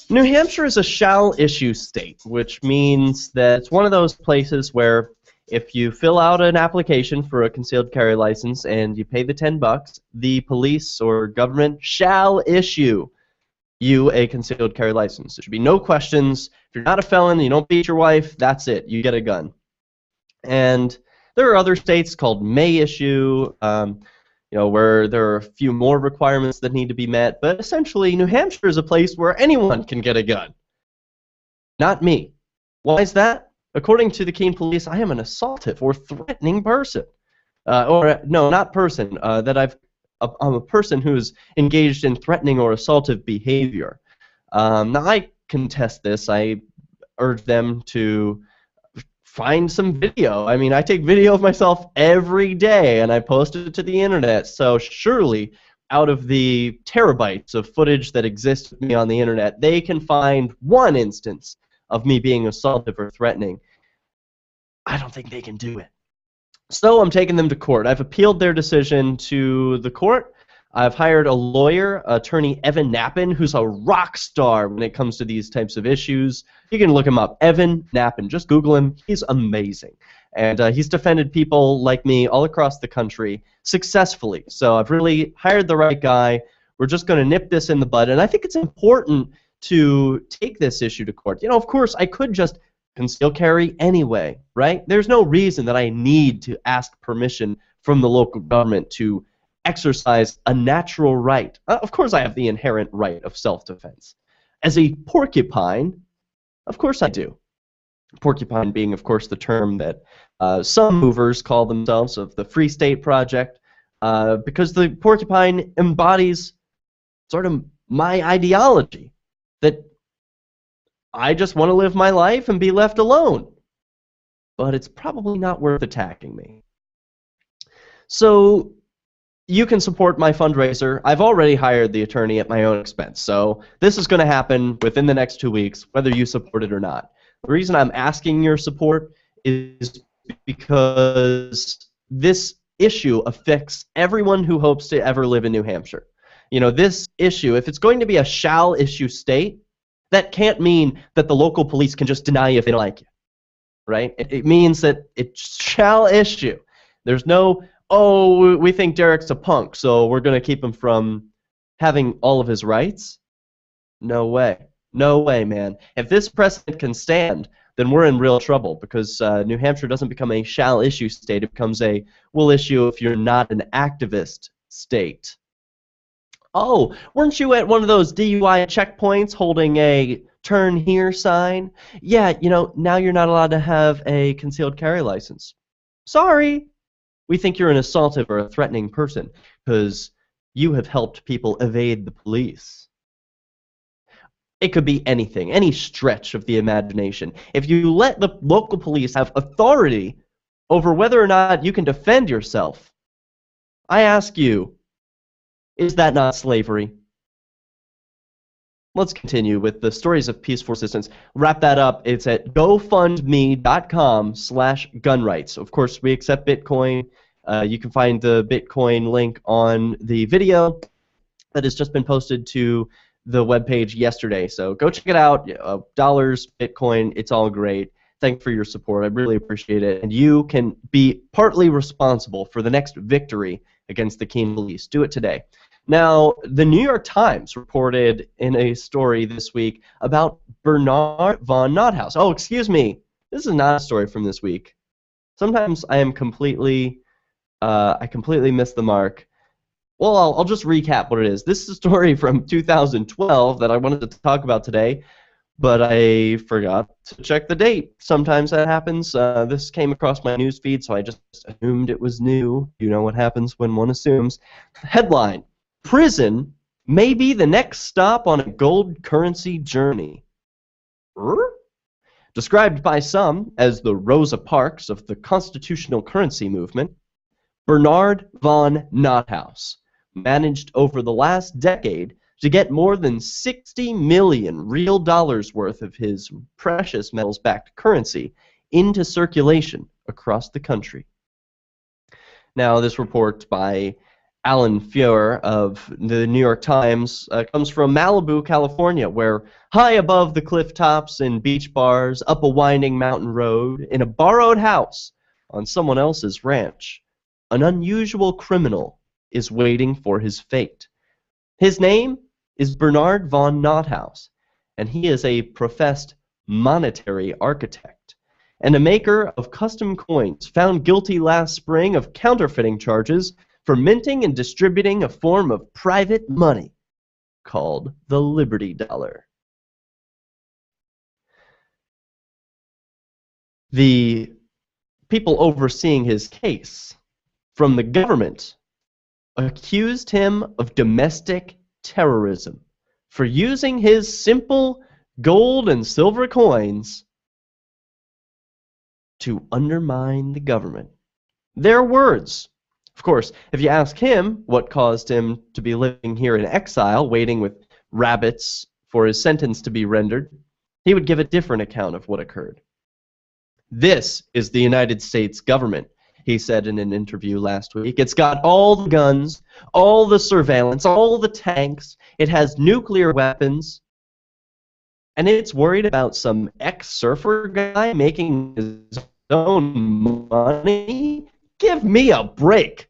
Speaker 1: New Hampshire is a shall-issue state, which means that it's one of those places where if you fill out an application for a concealed carry license and you pay the $10, the police or government shall issue you a concealed carry license. There should be no questions. If you're not a felon, you don't beat your wife, that's it. You get a gun. And there are other states called may issue, where there are a few more requirements that need to be met, but essentially New Hampshire is a place where anyone can get a gun. Not me. Why is that? According to the Keene police, I am an assaultive or threatening person. I'm a person who is engaged in threatening or assaultive behavior. Now I contest this. I urge them to find some video. I mean, I take video of myself every day and I post it to the internet, so surely out of the terabytes of footage that exists of me on the internet, they can find one instance of me being assaultive or threatening. I don't think they can do it. So I'm taking them to court. I've appealed their decision to the court. I've hired a lawyer, attorney Evan Knappen, who's a rock star when it comes to these types of issues. You can look him up, Evan Knappen. Just Google him. He's amazing. And he's defended people like me all across the country successfully. So I've really hired the right guy. We're just going to nip this in the bud. And I think it's important to take this issue to court. You know, of course, I could just conceal carry anyway, right? There's no reason that I need to ask permission from the local government to exercise a natural right. Of course I have the inherent right of self-defense. As a porcupine, of course I do. Porcupine being, of course, the term that some movers call themselves of the Free State Project, because the porcupine embodies sort of my ideology, that I just want to live my life and be left alone. But it's probably not worth attacking me. So you can support my fundraiser. I've already hired the attorney at my own expense, so this is going to happen within the next 2 weeks, whether you support it or not. The reason I'm asking your support is because this issue affects everyone who hopes to ever live in New Hampshire. You know, this issue, if it's going to be a shall issue state, that can't mean that the local police can just deny you if they don't like you, right? It means that it shall issue. There's no, oh, we think Derek's a punk, so we're going to keep him from having all of his rights? No way. No way, man. If this precedent can stand, then we're in real trouble, because New Hampshire doesn't become a shall issue state. It becomes a will issue if you're not an activist state. Oh, weren't you at one of those DUI checkpoints holding a turn here sign? Yeah, now you're not allowed to have a concealed carry license. Sorry. We think you're an assaultive or a threatening person because you have helped people evade the police. It could be anything, any stretch of the imagination. If you let the local police have authority over whether or not you can defend yourself, I ask you, is that not slavery? Let's continue with the stories of peaceful resistance. Wrap that up. It's at gofundme.com/gunrights. Of course, we accept Bitcoin. You can find the Bitcoin link on the video that has just been posted to the webpage yesterday. So go check it out. Dollars, Bitcoin, it's all great. Thanks for your support. I really appreciate it. And you can be partly responsible for the next victory against the Keene police. Do it today. Now, the New York Times reported in a story this week about Bernard von Nauthaus. Oh, excuse me. This is not a story from this week. Sometimes I completely miss the mark. Well, I'll just recap what it is. This is a story from 2012 that I wanted to talk about today, but I forgot to check the date. Sometimes that happens. This came across my news feed, so I just assumed it was new. You know what happens when one assumes. Headline: Prison may be the next stop on a gold currency journey. Described by some as the Rosa Parks of the constitutional currency movement, Bernard von Nauthaus managed over the last decade to get more than 60 million real dollars worth of his precious metals-backed currency into circulation across the country. Now, this report by Alan Feuer of the New York Times comes from Malibu, California, where high above the cliff tops and beach bars, up a winding mountain road, in a borrowed house on someone else's ranch, an unusual criminal is waiting for his fate. His name is Bernard von Nauthaus, and he is a professed monetary architect and a maker of custom coins, found guilty last spring of counterfeiting charges for minting and distributing a form of private money called the Liberty Dollar. The people overseeing his case from the government accused him of domestic terrorism for using his simple gold and silver coins to undermine the government. Their words. Of course, if you ask him what caused him to be living here in exile, waiting with rabbits for his sentence to be rendered, he would give a different account of what occurred. This is the United States government, he said in an interview last week. It's got all the guns, all the surveillance, all the tanks. It has nuclear weapons. And it's worried about some ex-surfer guy making his own money? Give me a break.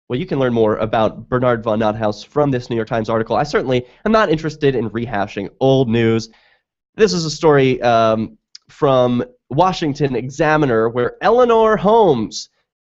Speaker 1: Well, you can learn more about Bernard von Nauthaus from this New York Times article. I certainly am not interested in rehashing old news. This is a story from Washington Examiner where Eleanor Holmes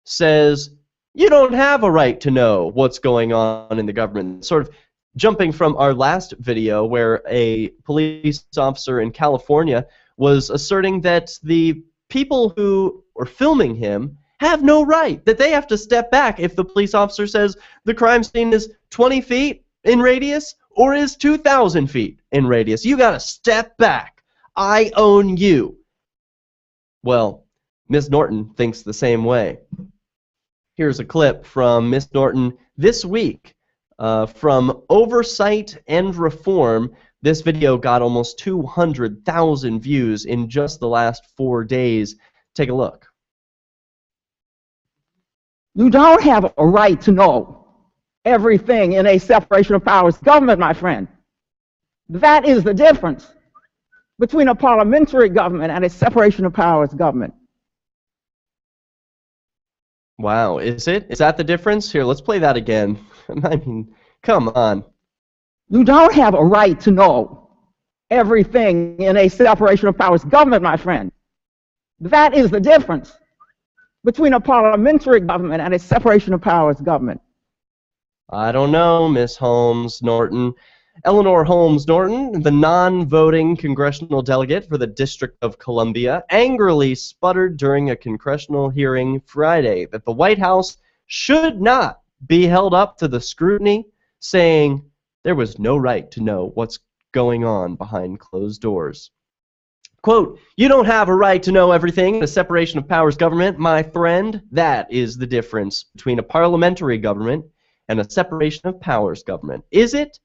Speaker 1: says, you don't have a right to know what's going on in the government. Sort of jumping from our last video where a police officer in California was asserting that the people who were filming him have no right, that they have to step back if the police officer says the crime scene is 20 feet in radius or is 2,000 feet in radius. You got to step back. I own you. Well, Miss Norton thinks the same way. Here's a clip from Miss Norton this week from Oversight and Reform. This video got almost 200,000 views in just the last 4 days. Take a look.
Speaker 17: You don't have a right to know everything in a separation of powers government, my friend. That is the difference between a parliamentary government and a separation of powers government.
Speaker 1: Wow, is it? Is that the difference? Here, let's play that again. I mean, come on.
Speaker 17: You don't have a right to know everything in a separation of powers government, my friend. That is the difference between a parliamentary government and a separation of powers government.
Speaker 1: I don't know, Miss Holmes Norton. Eleanor Holmes Norton, the non-voting congressional delegate for the District of Columbia, angrily sputtered during a congressional hearing Friday that the White House should not be held up to the scrutiny, saying there was no right to know what's going on behind closed doors. Quote, "You don't have a right to know everything in a separation of powers government, my friend. That is the difference between a parliamentary government and a separation of powers government. Is it?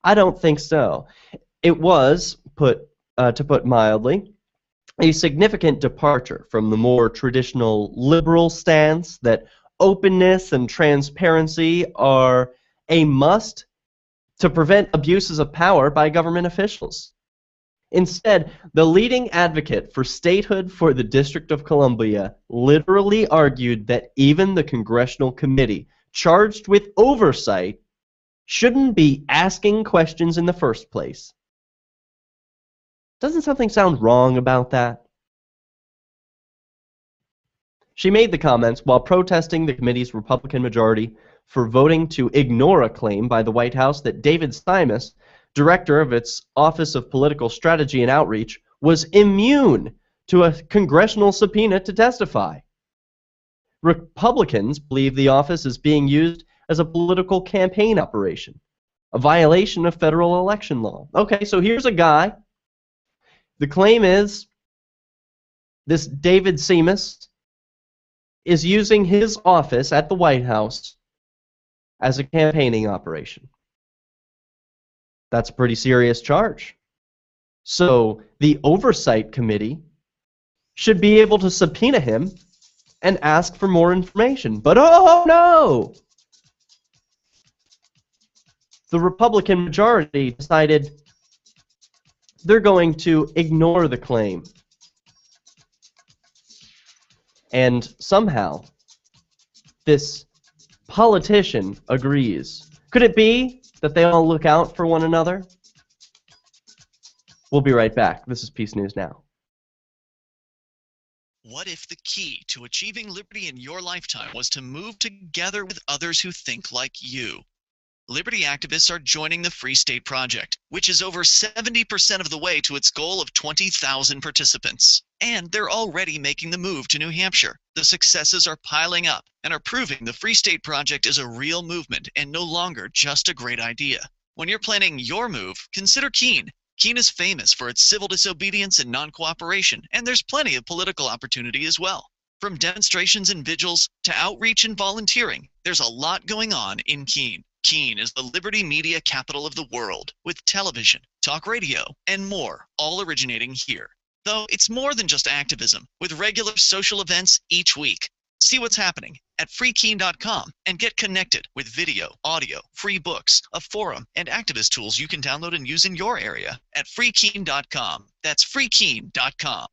Speaker 1: I don't think so." It was, to put mildly, a significant departure from the more traditional liberal stance that openness and transparency are a must to prevent abuses of power by government officials. Instead, the leading advocate for statehood for the District of Columbia literally argued that even the congressional committee charged with oversight shouldn't be asking questions in the first place. Doesn't something sound wrong about that? She made the comments while protesting the committee's Republican majority for voting to ignore a claim by the White House that David Simas, director of its Office of Political Strategy and Outreach, was immune to a congressional subpoena to testify. Republicans believe the office is being used as a political campaign operation, a violation of federal election law. Okay, so here's a guy. The claim is this David Simas is using his office at the White House as a campaigning operation. That's a pretty serious charge. So the Oversight Committee should be able to subpoena him and ask for more information. But oh no! The Republican majority decided they're going to ignore the claim. And somehow, this politician agrees. Could it be that they all look out for one another? We'll be right back. This is Peace News Now.
Speaker 4: What if the key to achieving liberty in your lifetime was to move together with others who think like you? Liberty activists are joining the Free State Project, which is over 70% of the way to its goal of 20,000 participants. And they're already making the move to New Hampshire. The successes are piling up and are proving the Free State Project is a real movement and no longer just a great idea. When you're planning your move, consider Keene. Keene is famous for its civil disobedience and non-cooperation, and there's plenty of political opportunity as well. From demonstrations and vigils to outreach and volunteering, there's a lot going on in Keene. Keene is the liberty media capital of the world, with television, talk radio, and more, all originating here. Though it's more than just activism, with regular social events each week. See what's happening at freekeene.com and get connected with video, audio, free books, a forum, and activist tools you can download and use in your area at freekeene.com. That's freekeene.com.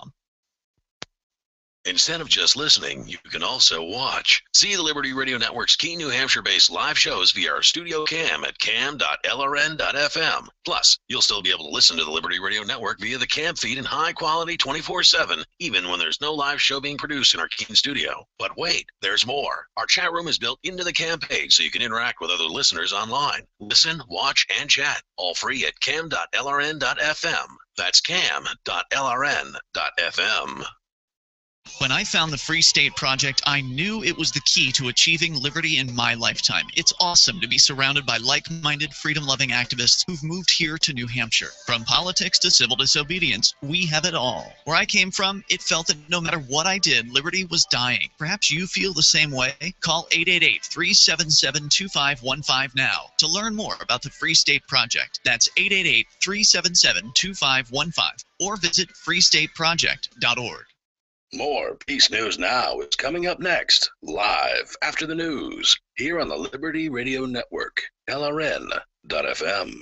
Speaker 9: Instead of just listening, you can also watch. See the Liberty Radio Network's Keene, New Hampshire-based live shows via our studio cam at cam.lrn.fm. Plus, you'll still be able to listen to the Liberty Radio Network via the cam feed in high quality 24/7, even when there's no live show being produced in our Keene studio. But wait, there's more. Our chat room is built into the cam page so you can interact with other listeners online. Listen, watch, and chat, all free at cam.lrn.fm. That's cam.lrn.fm.
Speaker 4: When I found the Free State Project, I knew it was the key to achieving liberty in my lifetime. It's awesome to be surrounded by like-minded, freedom-loving activists who've moved here to New Hampshire. From politics to civil disobedience, we have it all. Where I came from, it felt that no matter what I did, liberty was dying. Perhaps you feel the same way? Call 888-377-2515 now to learn more about the Free State Project. That's 888-377-2515 or visit freestateproject.org.
Speaker 9: More Peace News Now is coming up next, live after the news, here on the Liberty Radio Network, LRN.FM.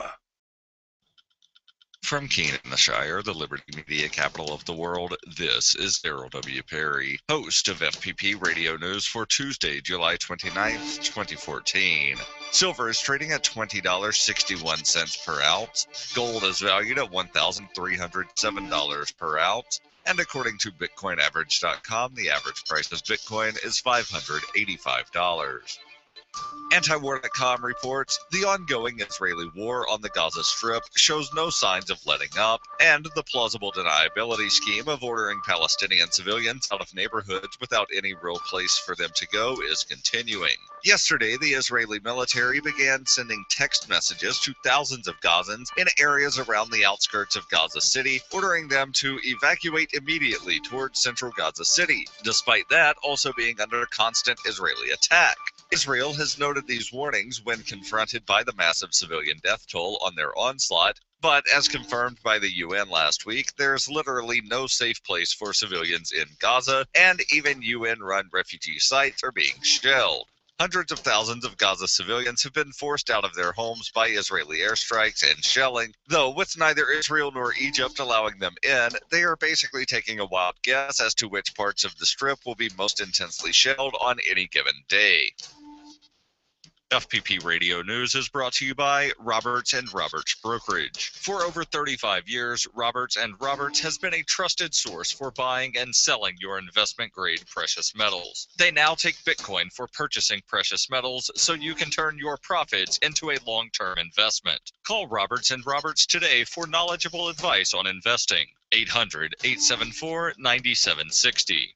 Speaker 18: From Keene in the Shire, the Liberty Media capital of the world, this is Darryl W. Perry, host of FPP Radio News for Tuesday, July 29th, 2014. Silver is trading at $20.61 per ounce. Gold is valued at $1,307 per ounce. And according to BitcoinAverage.com, the average price of Bitcoin is $585. Anti-war.com reports the ongoing Israeli war on the Gaza Strip shows no signs of letting up, and the plausible deniability scheme of ordering Palestinian civilians out of neighborhoods without any real place for them to go is continuing. Yesterday, the Israeli military began sending text messages to thousands of Gazans in areas around the outskirts of Gaza City, ordering them to evacuate immediately towards central Gaza City, despite that also being under constant Israeli attack. Israel has noted these warnings when confronted by the massive civilian death toll on their onslaught, but as confirmed by the UN last week, there's literally no safe place for civilians in Gaza, and even UN-run refugee sites are being shelled. Hundreds of thousands of Gaza civilians have been forced out of their homes by Israeli airstrikes and shelling, though with neither Israel nor Egypt allowing them in, they are basically taking a wild guess as to which parts of the Strip will be most intensely shelled on any given day. FPP Radio News is brought to you by Roberts & Roberts Brokerage. For over 35 years, Roberts & Roberts has been a trusted source for buying and selling your investment-grade precious metals. They now take Bitcoin for purchasing precious metals so you can turn your profits into a long-term investment. Call Roberts & Roberts today for knowledgeable advice on investing. 800-874-9760.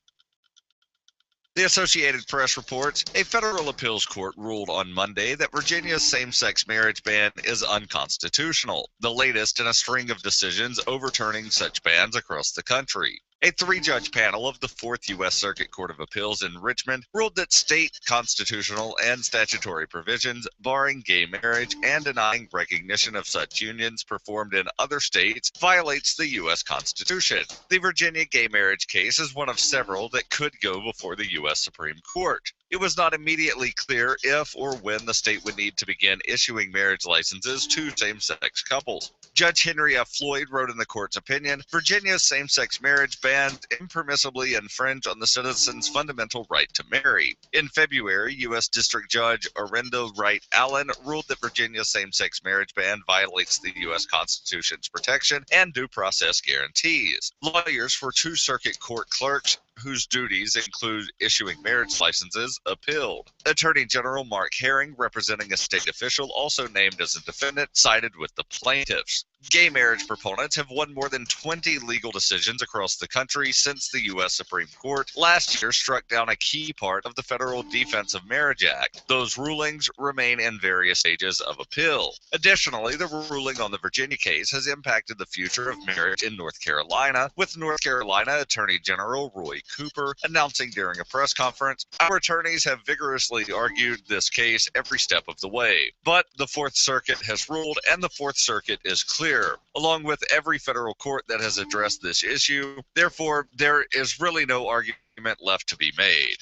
Speaker 18: The Associated Press reports a federal appeals court ruled on Monday that Virginia's same-sex marriage ban is unconstitutional, the latest in a string of decisions overturning such bans across the country. A three-judge panel of the 4th U.S. Circuit Court of Appeals in Richmond ruled that state constitutional and statutory provisions barring gay marriage and denying recognition of such unions performed in other states violates the U.S. Constitution. The Virginia gay marriage case is one of several that could go before the U.S. Supreme Court. It was not immediately clear if or when the state would need to begin issuing marriage licenses to same-sex couples. Judge Henry F. Floyd wrote in the court's opinion, Virginia's same-sex marriage ban impermissibly infringe on the citizen's fundamental right to marry. In February, U.S. District Judge Orenda Wright Allen ruled that Virginia's same-sex marriage ban violates the U.S. Constitution's protection and due process guarantees. Lawyers for two circuit court clerks whose duties include issuing marriage licenses, appealed. Attorney General Mark Herring, representing a state official also named as a defendant, sided with the plaintiffs. Gay marriage proponents have won more than 20 legal decisions across the country since the U.S. Supreme Court last year struck down a key part of the Federal Defense of Marriage Act. Those rulings remain in various stages of appeal. Additionally, the ruling on the Virginia case has impacted the future of marriage in North Carolina, with North Carolina Attorney General Roy Cooper announcing during a press conference, "Our attorneys have vigorously argued this case every step of the way. But the Fourth Circuit has ruled, and the Fourth Circuit is clear, along with every federal court that has addressed this issue. Therefore, there is really no argument left to be made."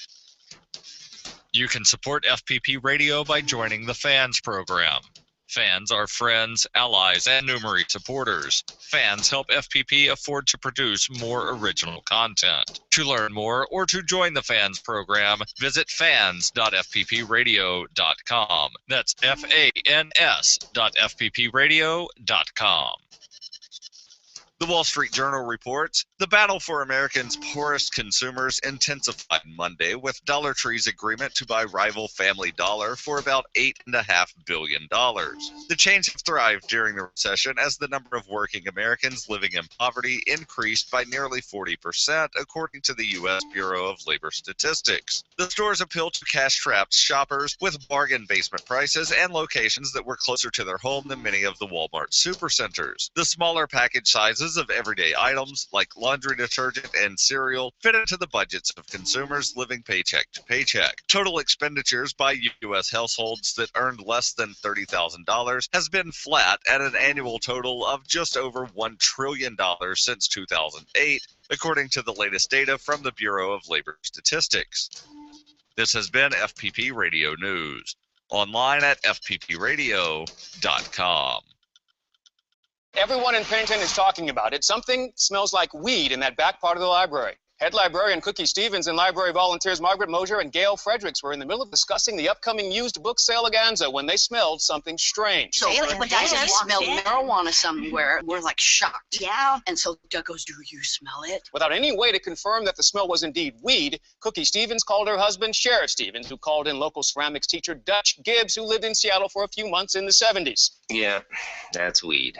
Speaker 18: You can support FPP Radio by joining the Fans program. Fans are friends, allies, and numerous supporters. Fans help FPP afford to produce more original content. To learn more or to join the Fans program, visit fans.fppradio.com. That's fans.fppradio.com. The Wall Street Journal reports, the battle for Americans' poorest consumers intensified Monday with Dollar Tree's agreement to buy rival Family Dollar for about $8.5 billion. The chains have thrived during the recession as the number of working Americans living in poverty increased by nearly 40%, according to the U.S. Bureau of Labor Statistics. The stores appeal to cash-strapped shoppers with bargain basement prices and locations that were closer to their home than many of the Walmart supercenters. The smaller package sizes of everyday items like laundry detergent and cereal fit into the budgets of consumers living paycheck to paycheck. Total expenditures by U.S. households that earned less than $30,000 has been flat at an annual total of just over $1 trillion since 2008, according to the latest data from the Bureau of Labor Statistics. This has been FPP Radio News, online at fppradio.com.
Speaker 19: Everyone in Pennington is talking about it. Something smells like weed in that back part of the library. Head librarian Cookie Stevens and library volunteers Margaret Mosier and Gail Fredericks were in the middle of discussing the upcoming used book sale againza when they smelled something strange.
Speaker 20: So when Diana smelled marijuana somewhere, we're like shocked. Yeah. And so Doug goes, do you smell it?
Speaker 19: Without any way to confirm that the smell was indeed weed, Cookie Stevens called her husband Sheriff Stevens, who called in local ceramics teacher Dutch Gibbs, who lived in Seattle for a few months in the 70s.
Speaker 21: Yeah, that's weed.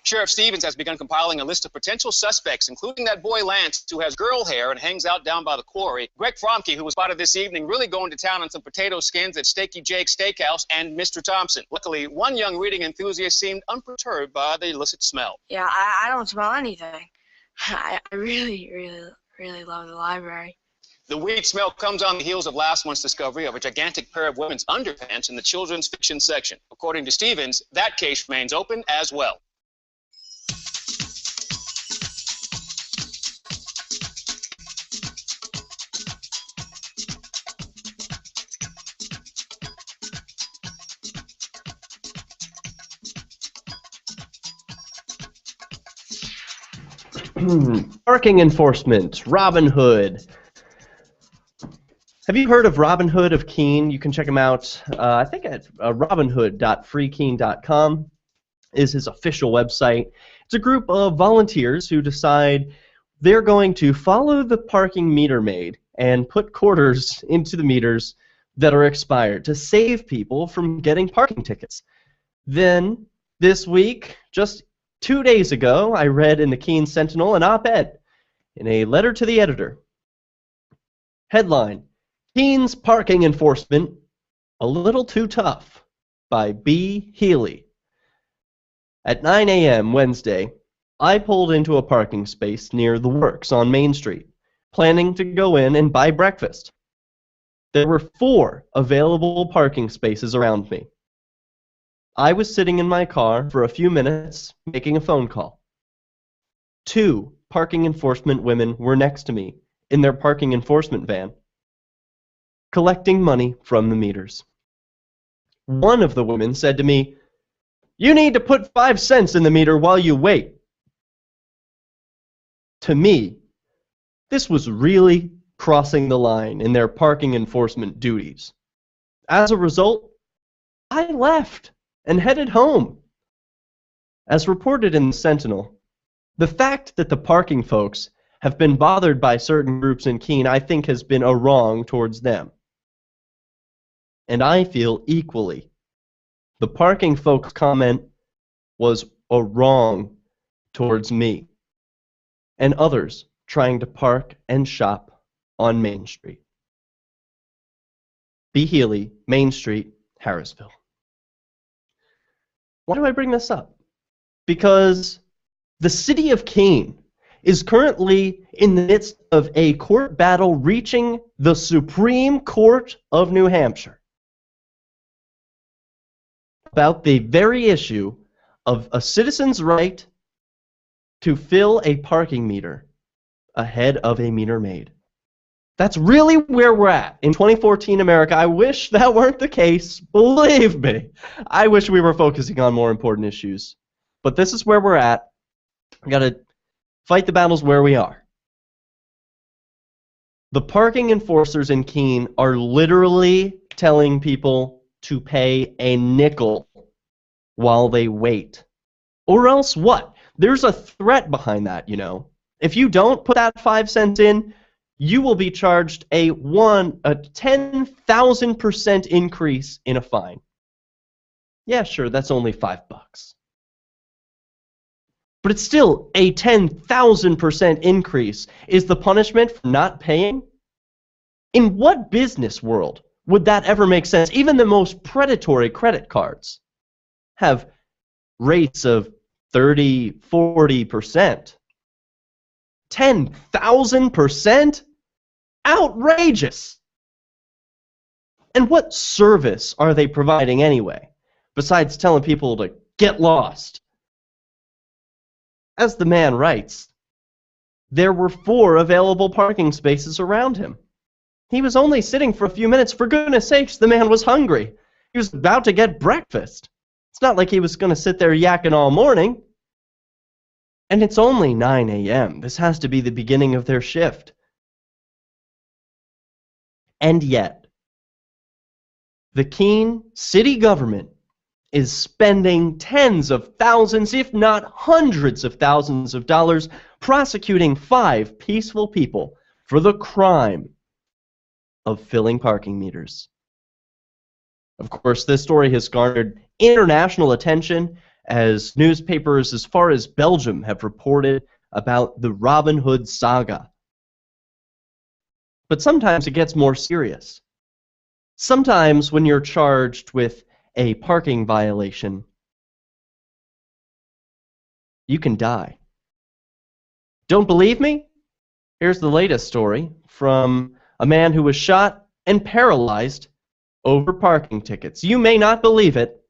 Speaker 19: Sheriff Stevens has begun compiling a list of potential suspects, including that boy Lance, who has girl hair and hangs out down by the quarry, Greg Fromke, who was spotted this evening really going to town on some potato skins at Steaky Jake's Steakhouse, and Mr. Thompson. Luckily, one young reading enthusiast seemed unperturbed by the illicit smell.
Speaker 22: Yeah, I don't smell anything. I really love the library.
Speaker 19: The weed smell comes on the heels of last month's discovery of a gigantic pair of women's underpants in the children's fiction section. According to Stevens, that case remains open as well.
Speaker 1: Parking enforcement, Robin Hood. Have you heard of Robin Hood of Keene? You can check him out, I think at robinhood.freekeene.com is his official website. It's a group of volunteers who decide they're going to follow the parking meter maid and put quarters into the meters that are expired to save people from getting parking tickets. Then, this week, just 2 days ago, I read in the Keene Sentinel an op-ed in a letter to the editor. Headline, Keene's Parking Enforcement, A Little Too Tough, by B. Healy. At 9 a.m. Wednesday, I pulled into a parking space near the Works on Main Street, planning to go in and buy breakfast. There were 4 available parking spaces around me. I was sitting in my car for a few minutes, making a phone call. 2 parking enforcement women were next to me in their parking enforcement van, collecting money from the meters. One of the women said to me, "You need to put 5 cents in the meter while you wait." To me, this was really crossing the line in their parking enforcement duties. As a result, I left and headed home. As reported in the Sentinel, the fact that the parking folks have been bothered by certain groups in Keene, I think, has been a wrong towards them. And I feel equally. The parking folks' comment was a wrong towards me and others trying to park and shop on Main Street. B. Healy, Main Street, Harrisville. Why do I bring this up? Because the city of Keene is currently in the midst of a court battle reaching the Supreme Court of New Hampshire about the very issue of a citizen's right to fill a parking meter ahead of a meter maid. That's really where we're at in 2014 America. I wish that weren't the case. Believe me. I wish we were focusing on more important issues. But this is where we're at. We got to fight the battles where we are. The parking enforcers in Keene are literally telling people to pay a nickel while they wait. Or else what? There's a threat behind that, you know. If you don't put that 5 cents in, you will be charged a 10,000% increase in a fine. Yeah, sure, that's only $5. But it's still a 10,000% increase is the punishment for not paying? In what business world would that ever make sense? Even the most predatory credit cards have rates of 30, 40%. 10,000%? Outrageous! And what service are they providing anyway, besides telling people to get lost? As the man writes, there were 4 available parking spaces around him. He was only sitting for a few minutes. For goodness sakes, the man was hungry. He was about to get breakfast. It's not like he was going to sit there yakking all morning. And it's only 9 a.m. This has to be the beginning of their shift. And yet, the Keene city government is spending tens of thousands, if not hundreds of thousands of dollars, prosecuting 5 peaceful people for the crime of filling parking meters. Of course, this story has garnered international attention as newspapers as far as Belgium have reported about the Robin Hood saga. But sometimes it gets more serious. Sometimes when you're charged with a parking violation, you can die. Don't believe me? Here's the latest story from a man who was shot and paralyzed over parking tickets. You may not believe it,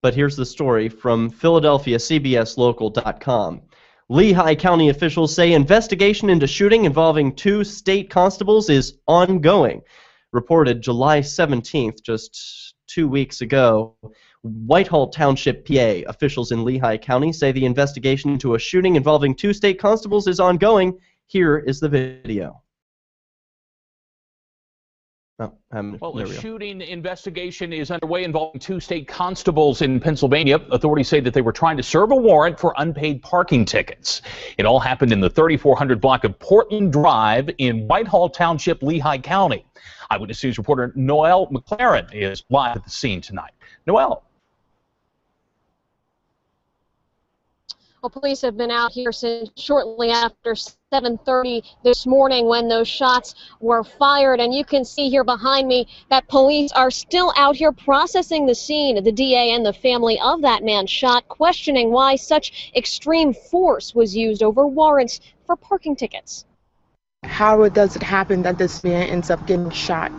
Speaker 1: but here's the story from Philadelphia, CBSLocal.com. Lehigh County officials say investigation into shooting involving 2 state constables is ongoing. Reported July 17th, just 2 weeks ago. Whitehall Township, PA. Officials in Lehigh County say the investigation into a shooting involving 2 state constables is ongoing. Here is the video.
Speaker 3: Well, a shooting investigation is underway involving 2 state constables in Pennsylvania. Authorities say that they were trying to serve a warrant for unpaid parking tickets. It all happened in the 3400 block of Portland Drive in Whitehall Township, Lehigh County. Eyewitness News reporter Noel McLaren is live at the scene tonight. Noel.
Speaker 6: Well, police have been out here since shortly after 7:30 this morning when those shots were fired. And you can see here behind me that police are still out here processing the scene. The DA and the family of that man shot, questioning why such extreme force was used over warrants for parking tickets.
Speaker 23: How does it happen that this man ends up getting shot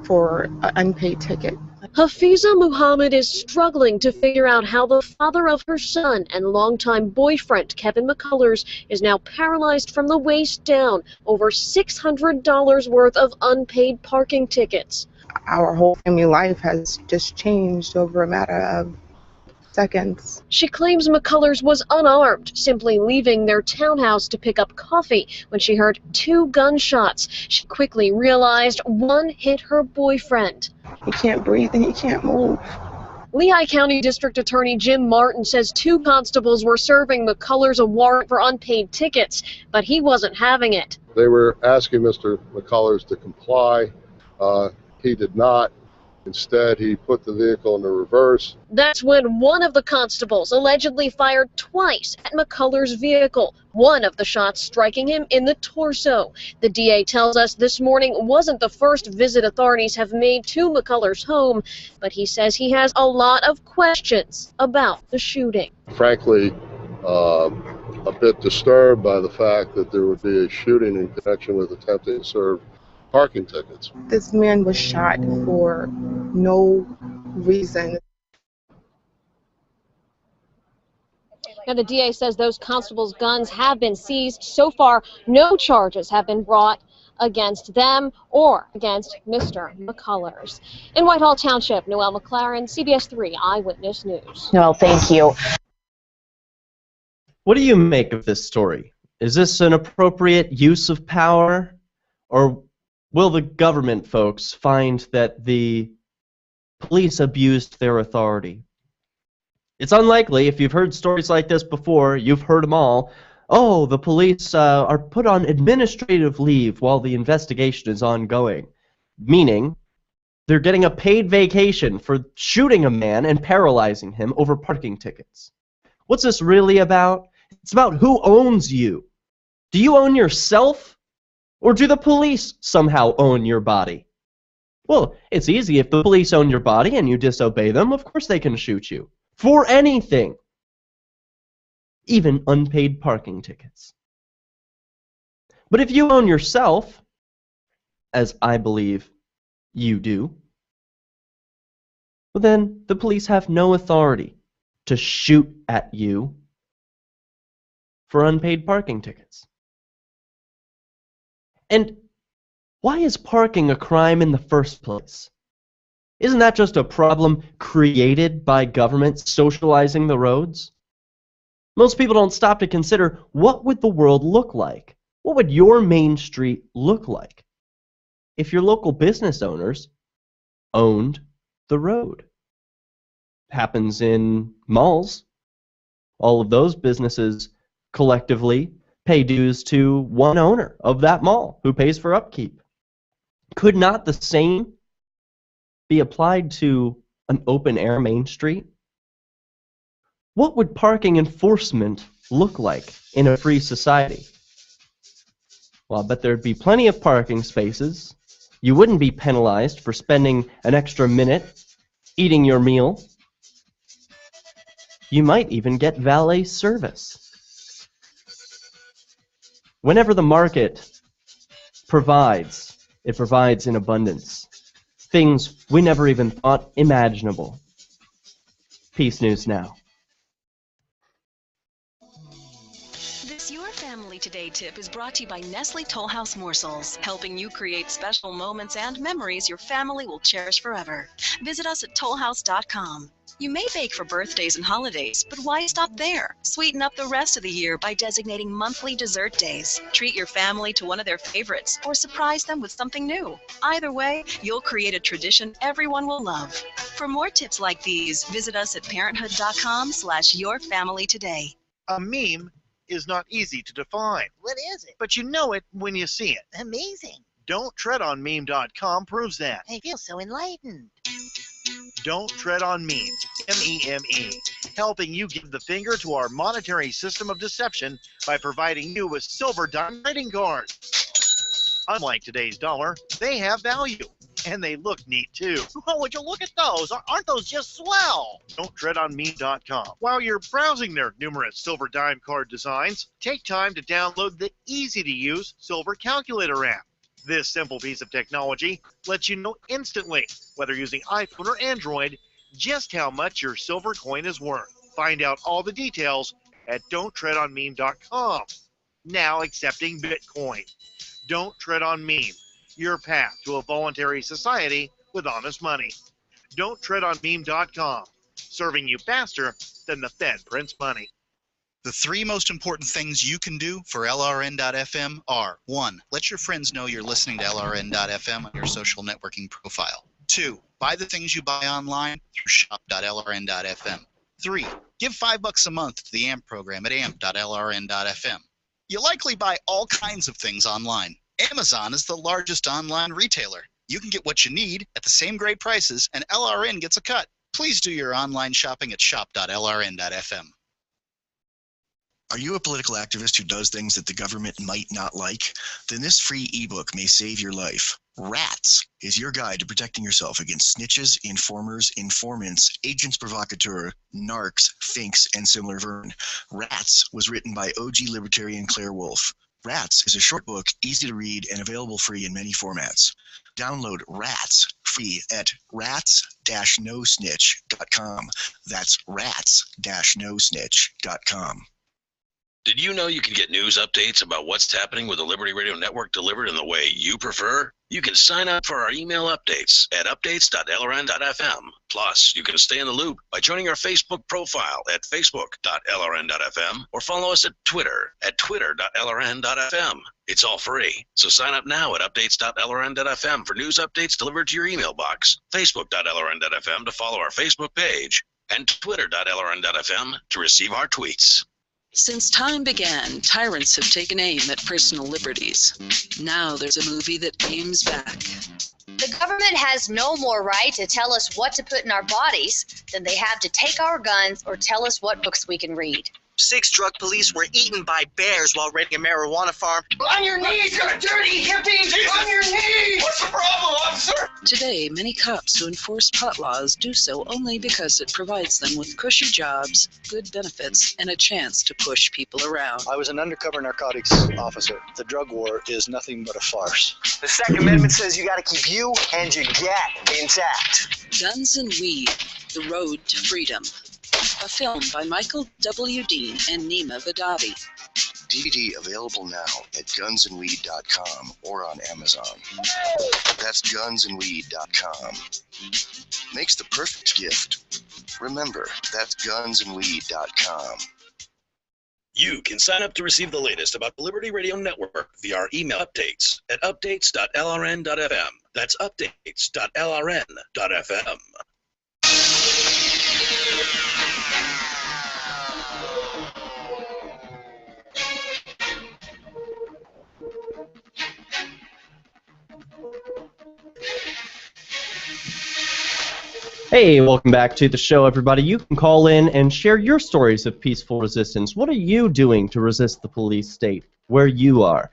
Speaker 23: for an unpaid ticket?
Speaker 6: Hafiza Muhammad is struggling to figure out how the father of her son and longtime boyfriend, Kevin McCullers, is now paralyzed from the waist down over $600 worth of unpaid parking tickets.
Speaker 23: Our whole family life has just changed over a matter of seconds.
Speaker 6: She claims McCullers was unarmed, simply leaving their townhouse to pick up coffee when she heard 2 gunshots. She quickly realized one hit her boyfriend.
Speaker 23: He can't breathe and he can't move.
Speaker 6: Lehigh County District Attorney Jim Martin says 2 constables were serving McCullers a warrant for unpaid tickets, but he wasn't having it.
Speaker 24: They were asking Mr. McCullers to comply. He did not. Instead, he put the vehicle in the reverse.
Speaker 6: That's when one of the constables allegedly fired twice at McCullers' vehicle, one of the shots striking him in the torso. The DA tells us this morning wasn't the first visit authorities have made to McCullers' home, but he says he has a lot of questions about the shooting.
Speaker 24: Frankly, a bit disturbed by the fact that there would be a shooting in connection with attempting to serve parking tickets.
Speaker 23: This man was shot for no reason.
Speaker 6: Now, the DA says those constables' guns have been seized. So far, no charges have been brought against them or against Mr. McCullers. In Whitehall Township, Noel McLaren, CBS 3 Eyewitness News.
Speaker 25: Noel, thank you.
Speaker 1: What do you make of this story? Is this an appropriate use of power, or will the government folks find that the police abused their authority? It's unlikely. If you've heard stories like this before, you've heard them all. Oh, the police are put on administrative leave while the investigation is ongoing. Meaning, they're getting a paid vacation for shooting a man and paralyzing him over parking tickets. What's this really about? It's about who owns you. Do you own yourself? Or do the police somehow own your body? Well, it's easy. If the police own your body and you disobey them, of course they can shoot you. For anything. Even unpaid parking tickets. But if you own yourself, as I believe you do, well then the police have no authority to shoot at you for unpaid parking tickets. And why is parking a crime in the first place? Isn't that just a problem created by government socializing the roads? Most people don't stop to consider, what would the world look like? What would your main street look like if your local business owners owned the road. Happens in malls. All of those businesses collectively pay dues to one owner of that mall who pays for upkeep. Could not the same be applied to an open-air Main Street? What would parking enforcement look like in a free society? Well, I bet there'd be plenty of parking spaces. You wouldn't be penalized for spending an extra minute eating your meal. You might even get valet service. Whenever the market provides, it provides in abundance. Things we never even thought imaginable. Peace News Now.
Speaker 5: This Your Family Today tip is brought to you by Nestle Toll House Morsels, helping you create special moments and memories your family will cherish forever. Visit us at tollhouse.com. You may bake for birthdays and holidays, but why stop there? Sweeten up the rest of the year by designating monthly dessert days. Treat your family to one of their favorites or surprise them with something new. Either way, you'll create a tradition everyone will love. For more tips like these, visit us at parenthood.com/yourfamilytoday.
Speaker 10: A meme is not easy to define.
Speaker 11: What is it?
Speaker 10: But you know it when you see it.
Speaker 11: Amazing.
Speaker 10: Don'tTreadOnMeme.com proves that.
Speaker 11: I feel so enlightened.
Speaker 10: Don't Tread on Meme, M-E-M-E, helping you give the finger to our monetary system of deception by providing you with silver dime trading cards. Unlike today's dollar, they have value, and they look neat too.
Speaker 11: Oh, would you look at those? Aren't those just swell?
Speaker 10: Don'tTreadOnMeme.com. While you're browsing their numerous silver dime card designs, take time to download the easy-to-use Silver Calculator app. This simple piece of technology lets you know instantly, whether using iPhone or Android, just how much your silver coin is worth. Find out all the details at Don'tTreadOnMeme.com. Now accepting Bitcoin. Don't Tread on Meme, your path to a voluntary society with honest money. Don'tTreadOnMeme.com, serving you faster than the Fed prints money.
Speaker 2: The three most important things you can do for LRN.FM are: 1. Let your friends know you're listening to LRN.FM on your social networking profile. 2. Buy the things you buy online through shop.lrn.fm. 3. Give $5 a month to the AMP program at amp.lrn.fm. You likely buy all kinds of things online. Amazon is the largest online retailer. You can get what you need at the same great prices, and LRN gets a cut. Please do your online shopping at shop.lrn.fm.
Speaker 13: Are you a political activist who does things that the government might not like? Then this free ebook may save your life. Rats is your guide to protecting yourself against snitches, informers, informants, agents provocateur, narcs, finks, and similar vermin. Rats was written by OG libertarian Claire Wolfe. Rats is a short book, easy to read, and available free in many formats. Download Rats free at rats-nosnitch.com. That's rats-nosnitch.com.
Speaker 9: Did you know you can get news updates about what's happening with the Liberty Radio Network delivered in the way you prefer? You can sign up for our email updates at updates.lrn.fm. Plus, you can stay in the loop by joining our Facebook profile at facebook.lrn.fm or follow us at Twitter at twitter.lrn.fm. It's all free, so sign up now at updates.lrn.fm for news updates delivered to your email box, facebook.lrn.fm to follow our Facebook page, and twitter.lrn.fm to receive our tweets.
Speaker 25: Since time began, tyrants have taken aim at personal liberties. Now there's a movie that aims back.
Speaker 26: The government has no more right to tell us what to put in our bodies than they have to take our guns or tell us what books we can read.
Speaker 11: 6 drug police were eaten by bears while raiding a marijuana farm. On your knees, you dirty hippie! Jesus. On your knees! What's the problem, officer?
Speaker 25: Today, many cops who enforce pot laws do so only because it provides them with cushy jobs, good benefits, and a chance to push people around.
Speaker 27: I was an undercover narcotics officer. The drug war is nothing but a farce.
Speaker 11: The Second Amendment says you gotta keep you and your gat intact.
Speaker 25: Guns and Weed, The Road to Freedom. A film by Michael W. Dean and Nima Vadavi.
Speaker 13: DVD available now at gunsandweed.com or on Amazon. That's gunsandweed.com. Makes the perfect gift. Remember, that's gunsandweed.com.
Speaker 9: You can sign up to receive the latest about the Liberty Radio Network via our email updates at updates.lrn.fm. That's updates.lrn.fm.
Speaker 1: Hey, welcome back to the show, everybody. You can call in and share your stories of peaceful resistance. What are you doing to resist the police state where you are?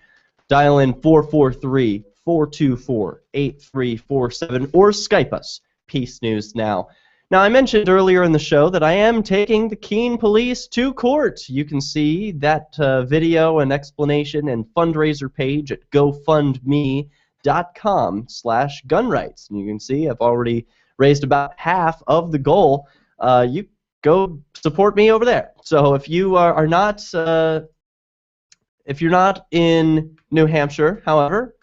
Speaker 1: Dial in 443-424-8347 or Skype us, PeaceNewsNow. Now, I mentioned earlier in the show that I am taking the Keene police to court. You can see that video and explanation and fundraiser page at gofundme.com/gunrights. And you can see I've already raised about half of the goal. You go support me over there. So if you are not, if you're not in New Hampshire, however,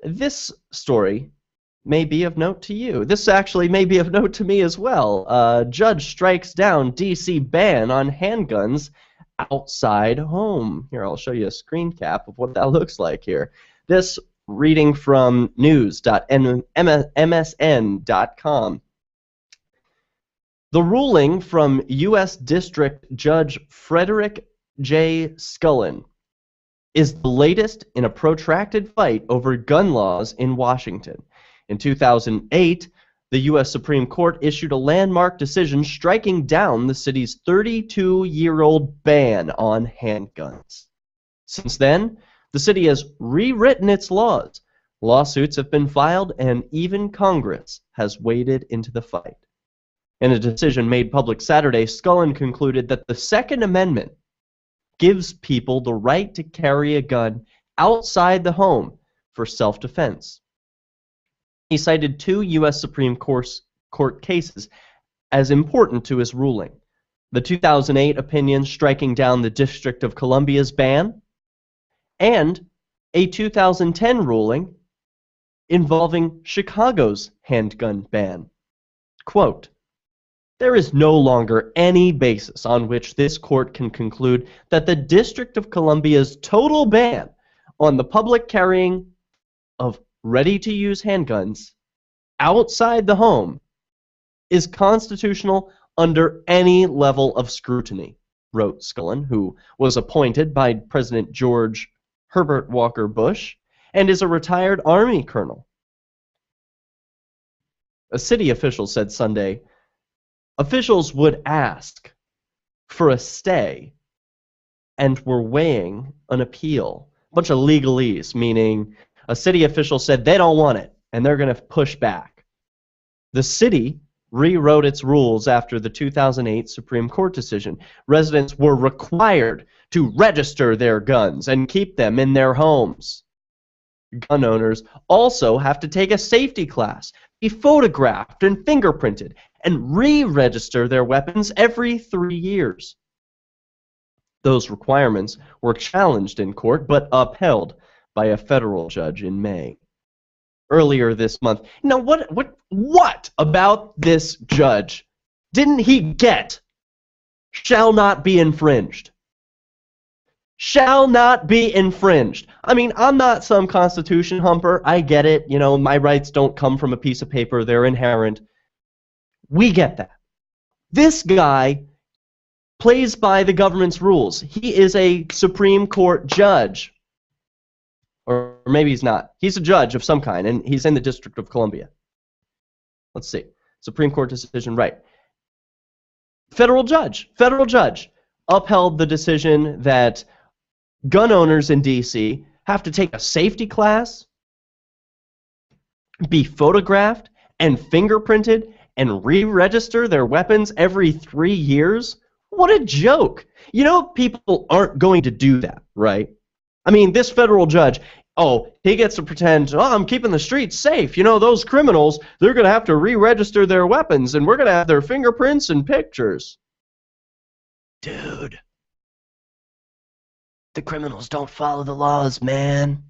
Speaker 1: this story may be of note to you. This actually may be of note to me as well. Judge strikes down D.C. ban on handguns outside home. Here, I'll show you a screen cap of what that looks like here. This reading from news.msn.com. The ruling from U.S. District Judge Frederick J. Scullin is the latest in a protracted fight over gun laws in Washington. In 2008, the U.S. Supreme Court issued a landmark decision striking down the city's 32-year-old ban on handguns. Since then, the city has rewritten its laws. Lawsuits have been filed, and even Congress has waded into the fight. In a decision made public Saturday, Scullin concluded that the Second Amendment gives people the right to carry a gun outside the home for self-defense. He cited two U.S. Supreme Court cases as important to his ruling: the 2008 opinion striking down the District of Columbia's ban, and a 2010 ruling involving Chicago's handgun ban. Quote, "There is no longer any basis on which this court can conclude that the District of Columbia's total ban on the public carrying of ready-to-use handguns outside the home is constitutional under any level of scrutiny," wrote Scullin, who was appointed by President George Herbert Walker Bush and is a retired Army colonel. A city official said Sunday, officials would ask for a stay and were weighing an appeal. A bunch of legalese, meaning a city official said they don't want it and they're going to push back. The city rewrote its rules after the 2008 Supreme Court decision. Residents were required to register their guns and keep them in their homes. Gun owners also have to take a safety class, be photographed and fingerprinted, and re-register their weapons every 3 years. Those requirements were challenged in court but upheld by a federal judge in May. Earlier this month. Now, what about this judge didn't he get? Shall not be infringed. Shall not be infringed. I mean, I'm not some Constitution humper. I get it. You know, my rights don't come from a piece of paper. They're inherent. We get that. This guy plays by the government's rules. He is a Supreme Court judge. Or maybe he's not. He's a judge of some kind, and he's in the District of Columbia. Let's see. Supreme Court decision, right. Federal judge upheld the decision that gun owners in D.C. have to take a safety class, be photographed and fingerprinted, and re-register their weapons every 3 years? What a joke. You know, people aren't going to do that, right? I mean, this federal judge, he gets to pretend, I'm keeping the streets safe. You know, those criminals, they're going to have to re-register their weapons, and we're going to have their fingerprints and pictures. Dude. The criminals don't follow the laws, man.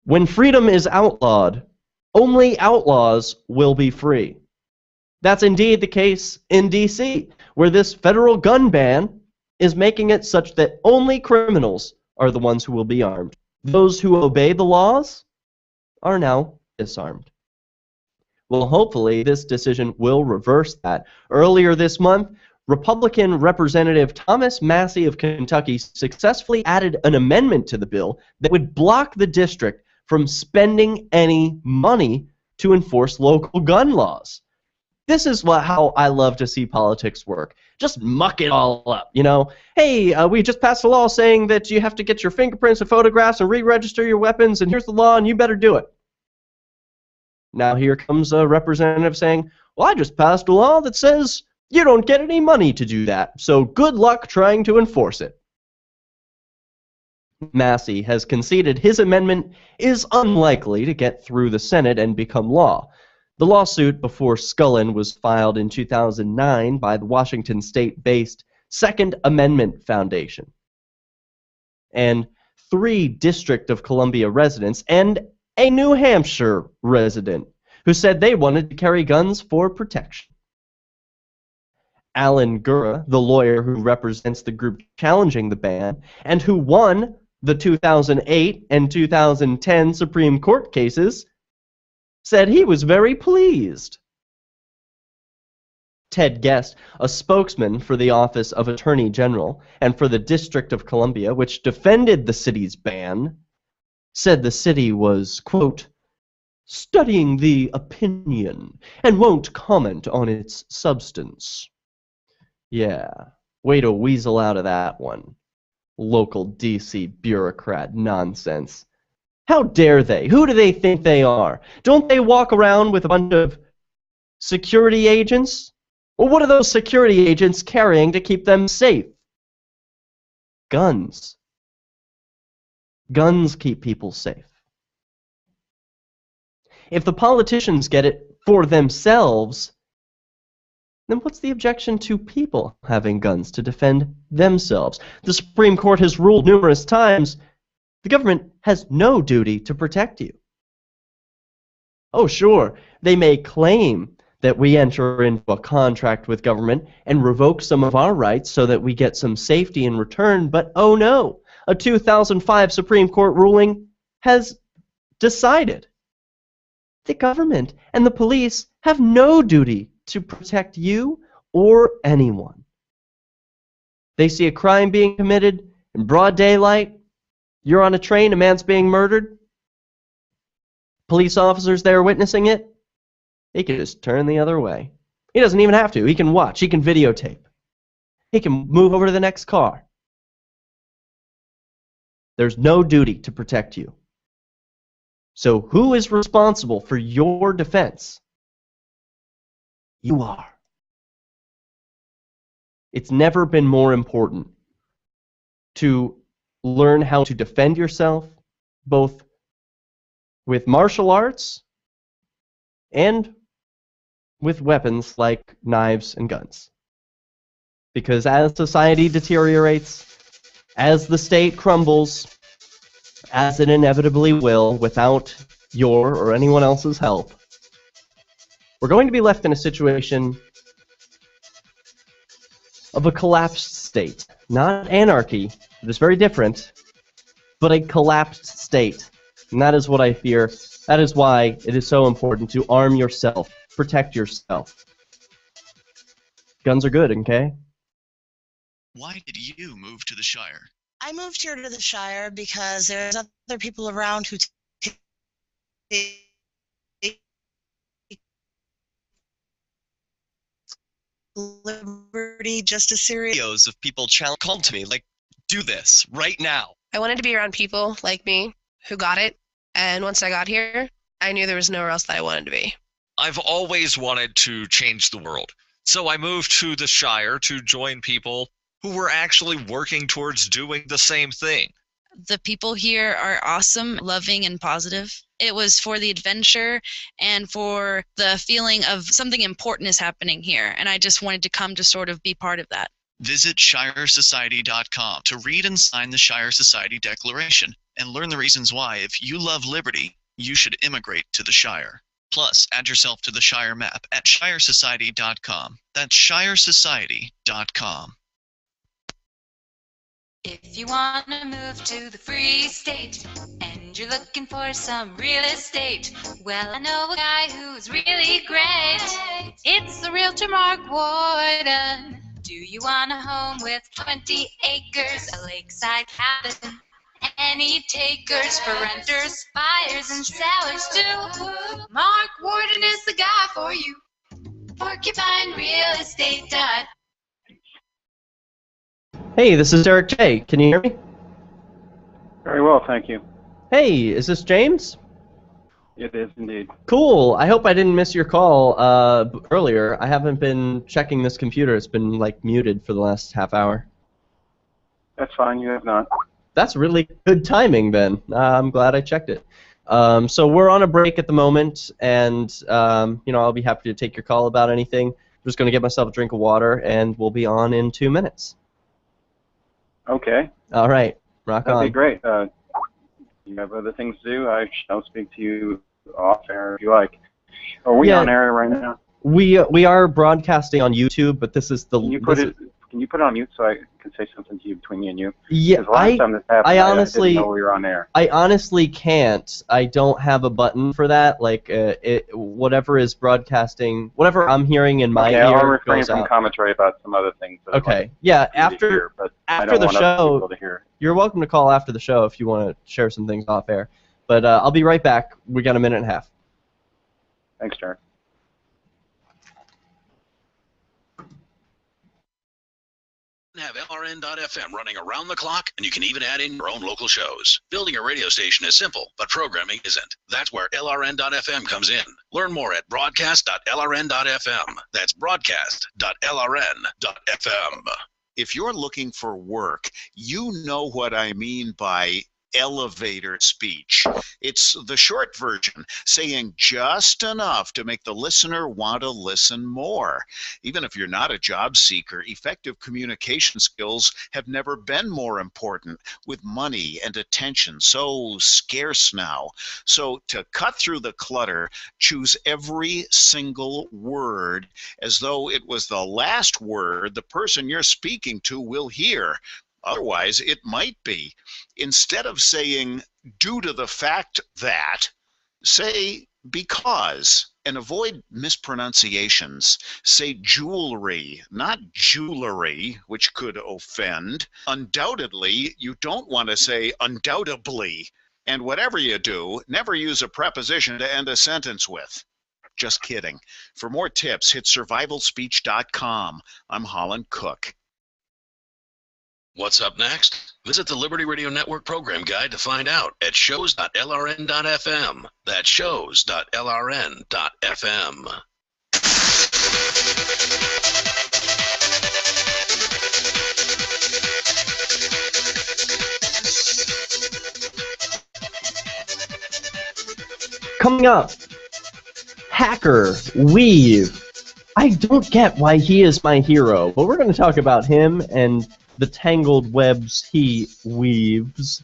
Speaker 1: When freedom is outlawed, only outlaws will be free. That's indeed the case in D.C., where this federal gun ban is making it such that only criminals are the ones who will be armed. Those who obey the laws are now disarmed. Well, hopefully this decision will reverse that. Earlier this month, Republican Representative Thomas Massie of Kentucky successfully added an amendment to the bill that would block the district from spending any money to enforce local gun laws. This is how I love to see politics work. Just muck it all up, you know. Hey, we just passed a law saying that you have to get your fingerprints and photographs and re-register your weapons, and here's the law, and you better do it. Now here comes a representative saying, well, I just passed a law that says you don't get any money to do that, so good luck trying to enforce it. Massie has conceded his amendment is unlikely to get through the Senate and become law. The lawsuit before Scullin was filed in 2009 by the Washington state-based Second Amendment Foundation. And 3 District of Columbia residents and a New Hampshire resident who said they wanted to carry guns for protection. Alan Gura, the lawyer who represents the group challenging the ban and who won the 2008 and 2010 Supreme Court cases, said he was very pleased. Ted Guest, a spokesman for the Office of Attorney General and for the District of Columbia, which defended the city's ban, said the city was, quote, studying the opinion and won't comment on its substance. Yeah, way to weasel out of that one. Local D.C. bureaucrat nonsense. How dare they? Who do they think they are? Don't they walk around with a bunch of security agents? Well, what are those security agents carrying to keep them safe? Guns. Guns keep people safe. If the politicians get it for themselves, then what's the objection to people having guns to defend themselves? The Supreme Court has ruled numerous times the government has no duty to protect you. Oh, sure, they may claim that we enter into a contract with government and revoke some of our rights so that we get some safety in return, but oh no, a 2005 Supreme Court ruling has decided the government and the police have no duty to protect you or anyone. They see a crime being committed in broad daylight, you're on a train, a man's being murdered, police officers there witnessing it, he can just turn the other way. He doesn't even have to. He can watch. He can videotape. He can move over to the next car. There's no duty to protect you. So who is responsible for your defense? You are. It's never been more important to learn how to defend yourself, both with martial arts and with weapons like knives and guns. Because as society deteriorates, as the state crumbles, as it inevitably will without your or anyone else's help, we're going to be left in a situation of a collapsed state. Not anarchy, it is very different, but a collapsed state. And that is what I fear. That is why it is so important to arm yourself, protect yourself. Guns are good, okay?
Speaker 4: Why did you move to the Shire?
Speaker 7: I moved here to the Shire because there's other people around who take liberty just as serious.
Speaker 8: Videos of people called to me, like, do this right now.
Speaker 12: I wanted to be around people like me who got it, and once I got here, I knew there was nowhere else that I wanted to be.
Speaker 18: I've always wanted to change the world, so I moved to the Shire to join people who were actually working towards doing the same thing.
Speaker 14: The people here are awesome, loving, and positive. It was for the adventure and for the feeling of something important is happening here, and I just wanted to come to sort of be part of that.
Speaker 4: Visit ShireSociety.com to read and sign the Shire Society Declaration and learn the reasons why, if you love liberty, you should immigrate to the Shire. Plus, add yourself to the Shire map at shiresociety.com. That's shiresociety.com.
Speaker 15: If you want to move to the Free State and you're looking for some real estate, well, I know a guy who's really great. It's the realtor Mark Warden. Do you want a home with 20 acres, a lakeside cabin? Any takers for renters, buyers, and sellers too? Mark Warden is the guy for you. Porcupine Real Estate.
Speaker 1: Hey, this is Derek J. Can you hear me?
Speaker 16: Very well, thank you.
Speaker 1: Hey, is this James?
Speaker 16: It is indeed.
Speaker 1: Cool. I hope I didn't miss your call earlier. I haven't been checking this computer. It's been like muted for the last half hour.
Speaker 16: That's fine. You have not.
Speaker 1: That's really good timing, Ben. I'm glad I checked it. So we're on a break at the moment, and I'll be happy to take your call about anything. I'm just going to get myself a drink of water, and we'll be on in 2 minutes.
Speaker 16: Okay.
Speaker 1: All right. Rock on.
Speaker 16: Okay, great. You have other things to do. I shall speak to you off air if you like. Are we on air right now?
Speaker 1: We are broadcasting on YouTube, but this is the.
Speaker 16: Can you put it on mute so I can say something to you between me and you?
Speaker 1: Yeah,
Speaker 16: last time this happened,
Speaker 1: I honestly
Speaker 16: I didn't know we were on air.
Speaker 1: I honestly can't. I don't have a button for that. Like whatever is broadcasting, whatever I'm hearing in my ear
Speaker 16: I'll refrain
Speaker 1: goes
Speaker 16: from
Speaker 1: out.
Speaker 16: commentary about some other things. That
Speaker 1: Okay. Yeah. After the show, you're welcome to call after the show if you want to share some things off air. But I'll be right back. We got a minute and a half.
Speaker 16: Thanks, Darryl.
Speaker 9: Have LRN.FM running around the clock, and you can even add in your own local shows. Building a radio station is simple, but programming isn't. That's where LRN.FM comes in. Learn more at broadcast.lrn.fm. That's broadcast.lrn.fm.
Speaker 17: If you're looking for work, you know what I mean by elevator speech. It's the short version, saying just enough to make the listener want to listen more. Even if you're not a job seeker, effective communication skills have never been more important, with money and attention so scarce now. So to cut through the clutter, choose every single word as though it was the last word the person you're speaking to will hear. Otherwise, it might be. Instead of saying, due to the fact that, say, because, and avoid mispronunciations. Say jewelry, not jewelry, which could offend. Undoubtedly, you don't want to say undoubtedly. And whatever you do, never use a preposition to end a sentence with. Just kidding. For more tips, hit survivalspeech.com. I'm Holland Cook.
Speaker 9: What's up next? Visit the Liberty Radio Network program guide to find out at shows.lrn.fm. That's shows.lrn.fm.
Speaker 1: Coming up, Hacker Weave. I don't get why he is my hero, but we're going to talk about him and the tangled webs he weaves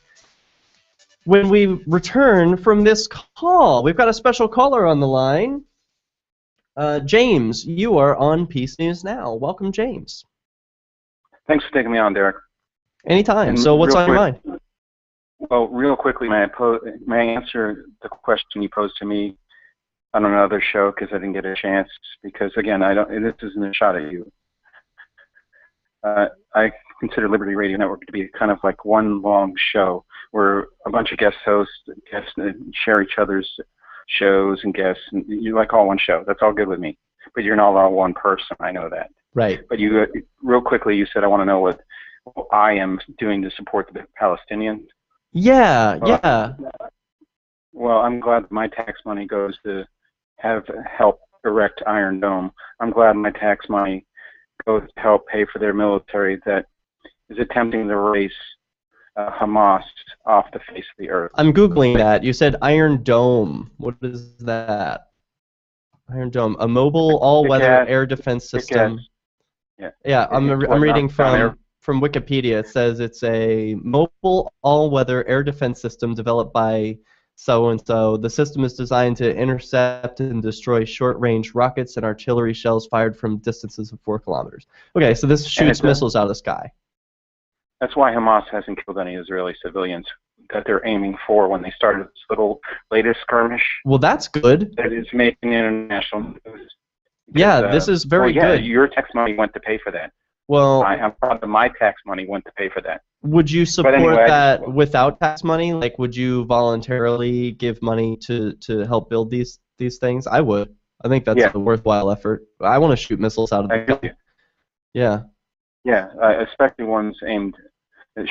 Speaker 1: when we return from this call. We've got a special caller on the line. James, you are on Peace News Now. Welcome, James.
Speaker 16: Thanks for taking me on, Derek.
Speaker 1: Anytime. So what's on your mind?
Speaker 16: Well, real quickly, may I answer the question you posed to me on another show, because I didn't get a chance, because, again, this isn't a shot at you. I consider Liberty Radio Network to be kind of like one long show where a bunch of guest hosts share each other's shows and guests, and you like all one show. That's all good with me. But you're not all one person. I know that.
Speaker 1: Right.
Speaker 16: But you, real quickly, you said, I want to know what I am doing to support the Palestinians.
Speaker 1: Yeah,
Speaker 16: yeah. Well, I'm glad my tax money goes to help erect Iron Dome. I'm glad my tax money goes to help pay for their military that is attempting to erase Hamas off the face of the earth.
Speaker 1: I'm Googling that. You said Iron Dome. What is that? Iron Dome, a mobile all-weather air defense system. Yeah, I'm reading from Wikipedia. It says it's a mobile all-weather air defense system developed by so-and-so. The system is designed to intercept and destroy short-range rockets and artillery shells fired from distances of 4 kilometers. Okay, so this shoots missiles out of the sky.
Speaker 16: That's why Hamas hasn't killed any Israeli civilians that they're aiming for when they started this little latest skirmish.
Speaker 1: Well, that's good.
Speaker 16: That is making international news.
Speaker 1: Yeah, this is very good.
Speaker 16: Your tax money went to pay for that.
Speaker 1: Well,
Speaker 16: I'm proud that my tax money went to pay for that.
Speaker 1: Would you support that without tax money? Like, would you voluntarily give money to help build these things? I would. I think that's a worthwhile effort. I want to shoot missiles out of the sky. Yeah.
Speaker 16: Yeah, especially ones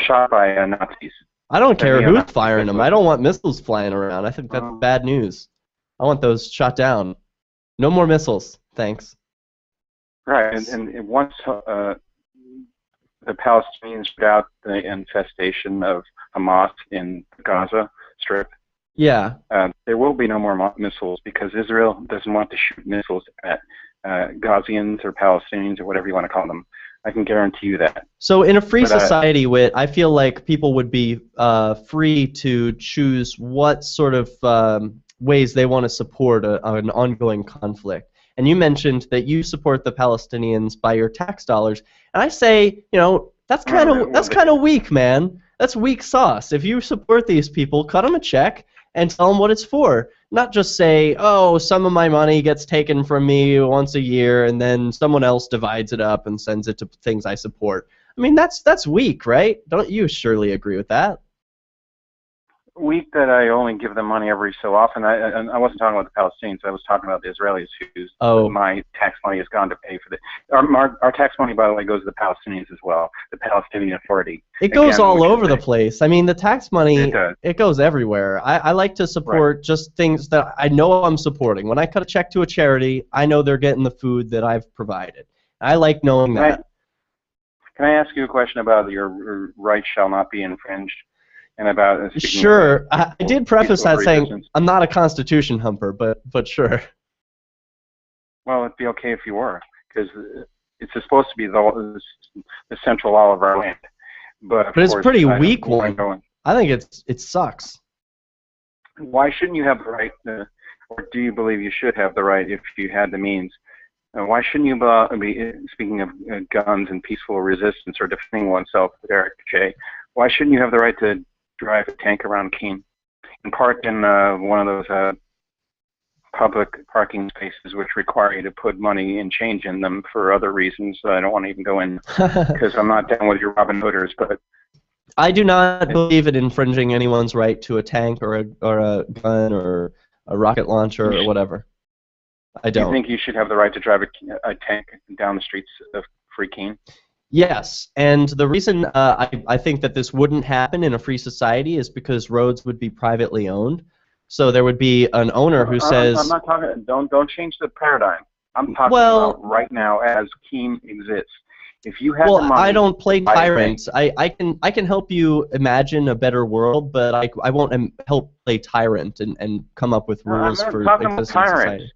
Speaker 16: shot by Nazis.
Speaker 1: I don't care who's firing them. I don't want missiles flying around. I think that's bad news. I want those shot down. No more missiles, thanks.
Speaker 16: Right, and once the Palestinians put out the infestation of Hamas in Gaza Strip, there will be no more missiles because Israel doesn't want to shoot missiles at Gazians or Palestinians or whatever you want to call them. I can guarantee you that.
Speaker 1: So in a free society, Whit, I feel like people would be free to choose what sort of ways they want to support an ongoing conflict. And you mentioned that you support the Palestinians by your tax dollars, and I say, that's kind of weak, man. That's weak sauce. If you support these people, cut them a check and tell them what it's for. Not just say, oh, some of my money gets taken from me once a year, and then someone else divides it up and sends it to things I support. I mean, that's weak, right? Don't you surely agree with that?
Speaker 16: Weak that I only give them money every so often. I wasn't talking about the Palestinians. I was talking about the Israelis whose my tax money has gone to pay for the. Our tax money, by the way, goes to the Palestinians as well, the Palestinian Authority.
Speaker 1: It goes all over the place. I mean, the tax money, it goes everywhere. I like to support just things that I know I'm supporting. When I cut a check to a charity, I know they're getting the food that I've provided. I like knowing that.
Speaker 16: Can I ask you a question about your rights shall not be infringed? And about
Speaker 1: sure, I did preface that saying I'm not a Constitution humper, but sure.
Speaker 16: Well, it'd be okay if you were, because it's supposed to be the central law of our land. But
Speaker 1: it's a pretty weak one. I think it sucks.
Speaker 16: Why shouldn't you have the right, or do you believe you should have the right if you had the means? Why shouldn't you be speaking of guns and peaceful resistance or defending oneself, Derek J? Why shouldn't you have the right to drive a tank around Keene and park in one of those public parking spaces which require you to put money and change in them for other reasons that I don't want to even go in because I'm not down with your Robin Hooders. But
Speaker 1: I do not believe in infringing anyone's right to a tank or a gun or a rocket launcher or whatever. I don't.
Speaker 16: You think you should have the right to drive a tank down the streets of free Keene?
Speaker 1: Yes, and the reason I think that this wouldn't happen in a free society is because roads would be privately owned. So there would be an owner who says...
Speaker 16: I'm not talking... Don't change the paradigm. I'm talking about right now as Keene exists. If you have the money,
Speaker 1: I don't play tyrant. I can help you imagine a better world, but I won't help play tyrant and come up with rules for existing society.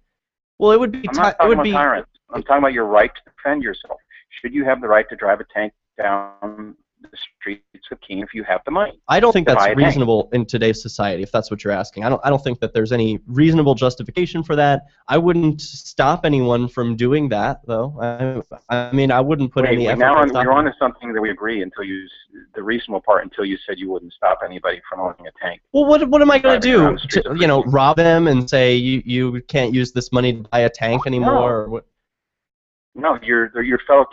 Speaker 1: Well, it would be...
Speaker 16: I'm not talking about tyrant. I'm talking about your right to defend yourself. Should you have the right to drive a tank down the streets of Keene if you have the money?
Speaker 1: I don't think that's reasonable in today's society, if that's what you're asking. I don't think that there's any reasonable justification for that. I wouldn't stop anyone from doing that, though. I mean, I wouldn't put any effort.
Speaker 16: Now you're on to something that we agree until the reasonable part until you said you wouldn't stop anybody from owning a tank.
Speaker 1: Well, what am I going to do? Rob them and say you can't use this money to buy a tank anymore? Or what?
Speaker 16: No, your fellow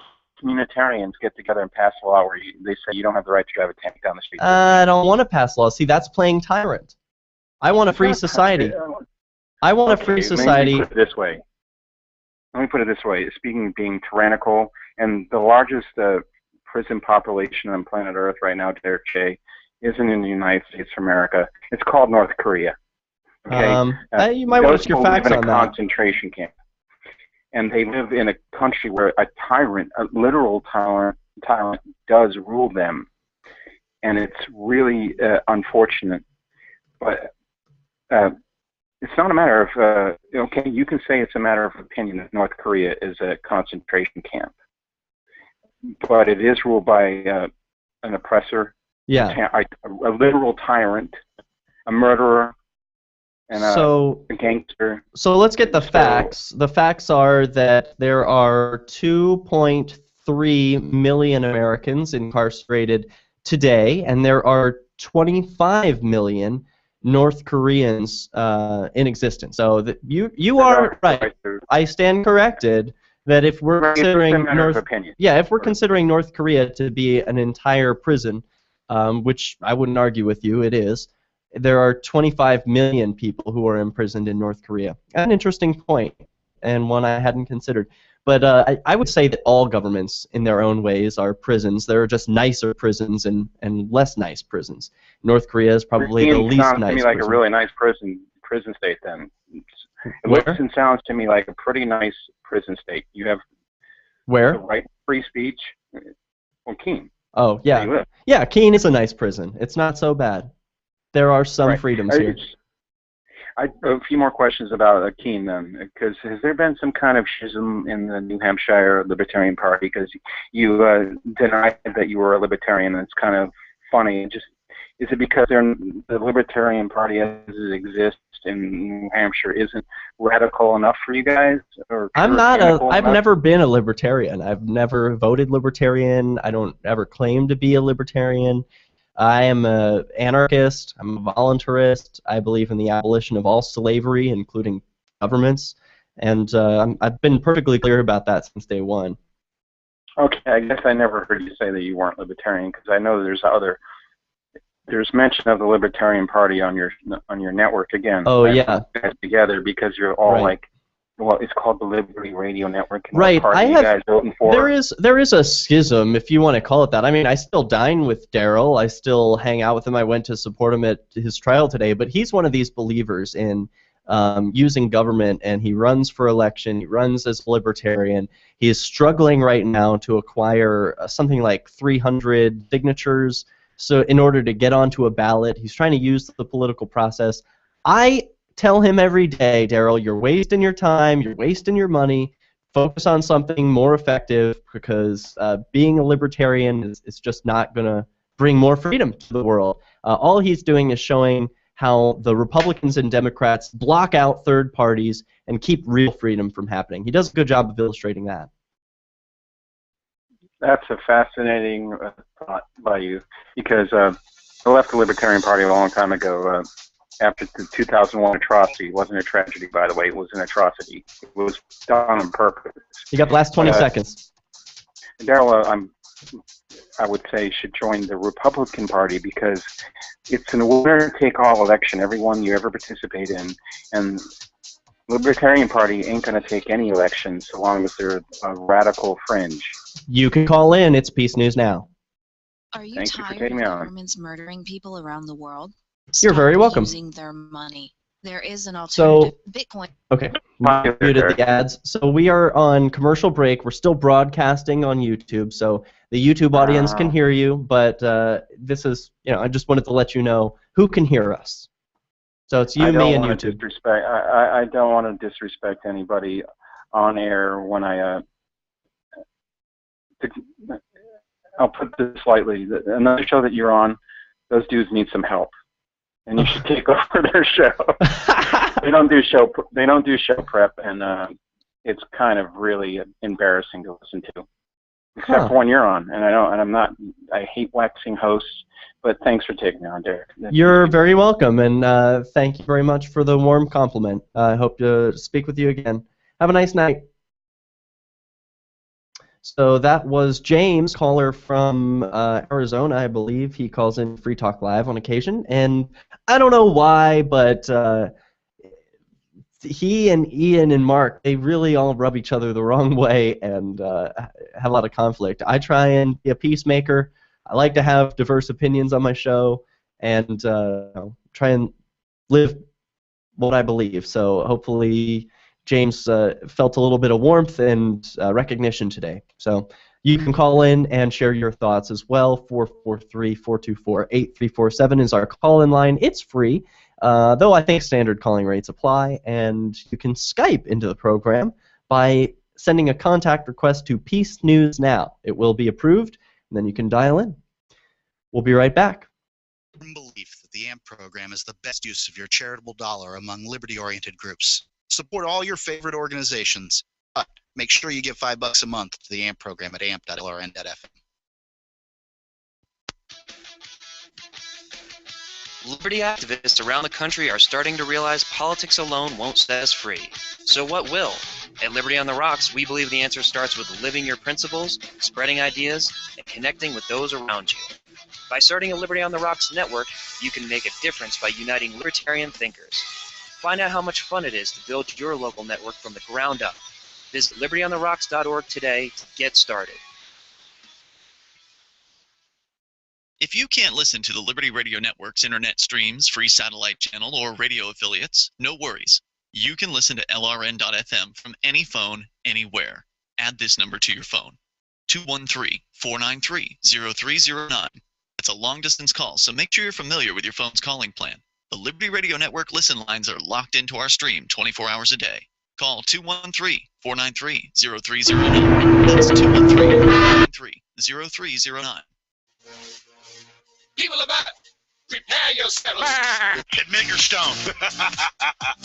Speaker 16: communitarians get together and pass a law where they say you don't have the right to drive a tank down the street.
Speaker 1: I don't want to pass laws. See, that's playing tyrant. I want a free society. I want a free society.
Speaker 16: Let me put it this way. Speaking of being tyrannical, and the largest prison population on planet Earth right now, Derek J, isn't in the United States of America. It's called North Korea. Okay?
Speaker 1: You might want to check your facts on that.
Speaker 16: Live in a concentration camp. And they live in a country where a tyrant, a literal tyrant does rule them. And it's really unfortunate. But it's not a matter of, okay, you can say it's a matter of opinion that North Korea is a concentration camp. But it is ruled by an oppressor, a literal tyrant, a murderer, and
Speaker 1: so
Speaker 16: a gangster.
Speaker 1: So let's get the facts. The facts are that there are 2.3 million Americans incarcerated today, and there are 25 million North Koreans in existence. So you are right. I stand corrected that if we're considering if we're considering North Korea to be an entire prison, which I wouldn't argue with you, it is. There are 25 million people who are imprisoned in North Korea. An interesting point, and one I hadn't considered. But I would say that all governments, in their own ways, are prisons. There are just nicer prisons and less nice prisons. North Korea is probably the least nice prison.
Speaker 16: Sounds to me like a really nice prison state, then. It looks and sounds to me like a pretty nice prison state. You have
Speaker 1: the
Speaker 16: right free speech. Well, Keene.
Speaker 1: Oh, yeah. Yeah, Keene is a nice prison. It's not so bad. There are some freedoms here.
Speaker 16: A few more questions about Keene, then, because has there been some kind of schism in the New Hampshire Libertarian Party? Because you denied that you were a Libertarian, and it's kind of funny. Is it because the Libertarian Party as it exists in New Hampshire isn't radical enough for you guys? Or
Speaker 1: I've never been a Libertarian. I've never voted Libertarian. I don't ever claim to be a Libertarian. I am an anarchist. I'm a voluntarist. I believe in the abolition of all slavery, including governments, and I've been perfectly clear about that since day one.
Speaker 16: Okay, I guess I never heard you say that you weren't Libertarian, because I know there's mention of the Libertarian Party on your network again.
Speaker 1: Oh yeah,
Speaker 16: together because you're all like. Well, it's called the Liberty Radio Network. And
Speaker 1: right.
Speaker 16: What party you guys voting for?
Speaker 1: There is a schism, if you want to call it that. I mean, I still dine with Darryl. I still hang out with him. I went to support him at his trial today. But he's one of these believers in using government, and he runs for election. He runs as a libertarian. He is struggling right now to acquire something like 300 signatures. So in order to get onto a ballot, he's trying to use the political process. I tell him every day, Darryl, you're wasting your time, you're wasting your money, focus on something more effective, because being a libertarian is just not going to bring more freedom to the world. All he's doing is showing how the Republicans and Democrats block out third parties and keep real freedom from happening. He does a good job of illustrating that.
Speaker 16: That's a fascinating thought by you, because I left the Libertarian Party a long time ago. After the 2001 atrocity. It wasn't a tragedy, by the way. It was an atrocity. It was done on purpose.
Speaker 1: You got the last 20 seconds.
Speaker 16: Darryl, I would say, should join the Republican Party, because it's a winner-take-all election, every one you ever participate in. And the Libertarian Party ain't going to take any election so long as they're a radical fringe.
Speaker 1: You can call in. It's Peace News Now.
Speaker 3: Are you tired of governments murdering people around the world?
Speaker 1: You're very welcome.
Speaker 3: Using their money. There is an alternative. Bitcoin.
Speaker 1: Okay, muted the ads. So we are on commercial break. We're still broadcasting on YouTube, so the YouTube audience can hear you. But this is, I just wanted to let you know who can hear us. So it's you, me, and YouTube.
Speaker 16: I don't want to disrespect anybody on air when I'll put this slightly. Another show that you're on, those dudes need some help. And you should take over their show. They don't do show prep, and it's kind of really embarrassing to listen to, except for when you're on. And I hate waxing hosts, but thanks for taking me on, Derek.
Speaker 1: You're very welcome, and thank you very much for the warm compliment. I hope to speak with you again. Have a nice night. So that was James, caller from Arizona, I believe. He calls in Free Talk Live on occasion, and I don't know why, but he and Ian and Mark, they really all rub each other the wrong way and have a lot of conflict. I try and be a peacemaker. I like to have diverse opinions on my show and try and live what I believe. So hopefully James felt a little bit of warmth and recognition today. So you can call in and share your thoughts as well. 443-424-8347 is our call-in line. It's free, though I think standard calling rates apply. And you can Skype into the program by sending a contact request to PeaceNewsNow. It will be approved, and then you can dial in. We'll be right back.
Speaker 2: Belief that the AMP program is the best use of your charitable dollar among liberty-oriented groups. Support all your favorite organizations, but make sure you give $5 a month to the AMP program at amp.lrn.fm.
Speaker 6: Liberty activists around the country are starting to realize politics alone won't set us free. So what will? At Liberty on the Rocks, we believe the answer starts with living your principles, spreading ideas, and connecting with those around you. By starting a Liberty on the Rocks network, you can make a difference by uniting libertarian thinkers. Find out how much fun it is to build your local network from the ground up. Visit libertyontherocks.org today to get started.
Speaker 4: If you can't listen to the Liberty Radio Network's internet streams, free satellite channel, or radio affiliates, no worries. You can listen to LRN.FM from any phone, anywhere. Add this number to your phone, 213-493-0309. It's a long-distance call, so make sure you're familiar with your phone's calling plan. The Liberty Radio Network listen lines are locked into our stream 24 hours a day. Call 213-493-0309. That's 213-493-0309.
Speaker 19: People about it. Prepare yourselves.
Speaker 10: Admit you're stoned.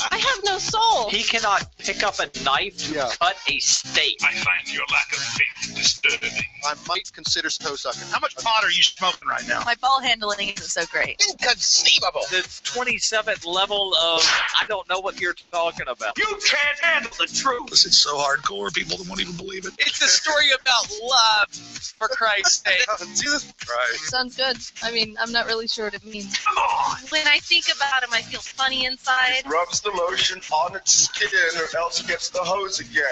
Speaker 20: I have no soul.
Speaker 21: He cannot pick up a knife to cut a steak.
Speaker 19: I find your lack of faith disturbing.
Speaker 10: I might consider toe sucking. How much pot are you smoking right now?
Speaker 20: My ball handling isn't so great.
Speaker 19: Inconceivable.
Speaker 21: The 27th level of I don't know what you're talking about.
Speaker 19: You can't handle the truth.
Speaker 13: It's so hardcore, people won't even believe it.
Speaker 21: It's a story about love, for Christ's sake.
Speaker 10: Jesus Christ.
Speaker 20: Sounds good. I mean, I'm not really sure what it means.
Speaker 19: Come on.
Speaker 20: When I think about him, I feel funny inside.
Speaker 19: Rubs the lotion on its skin or else gets the hose again.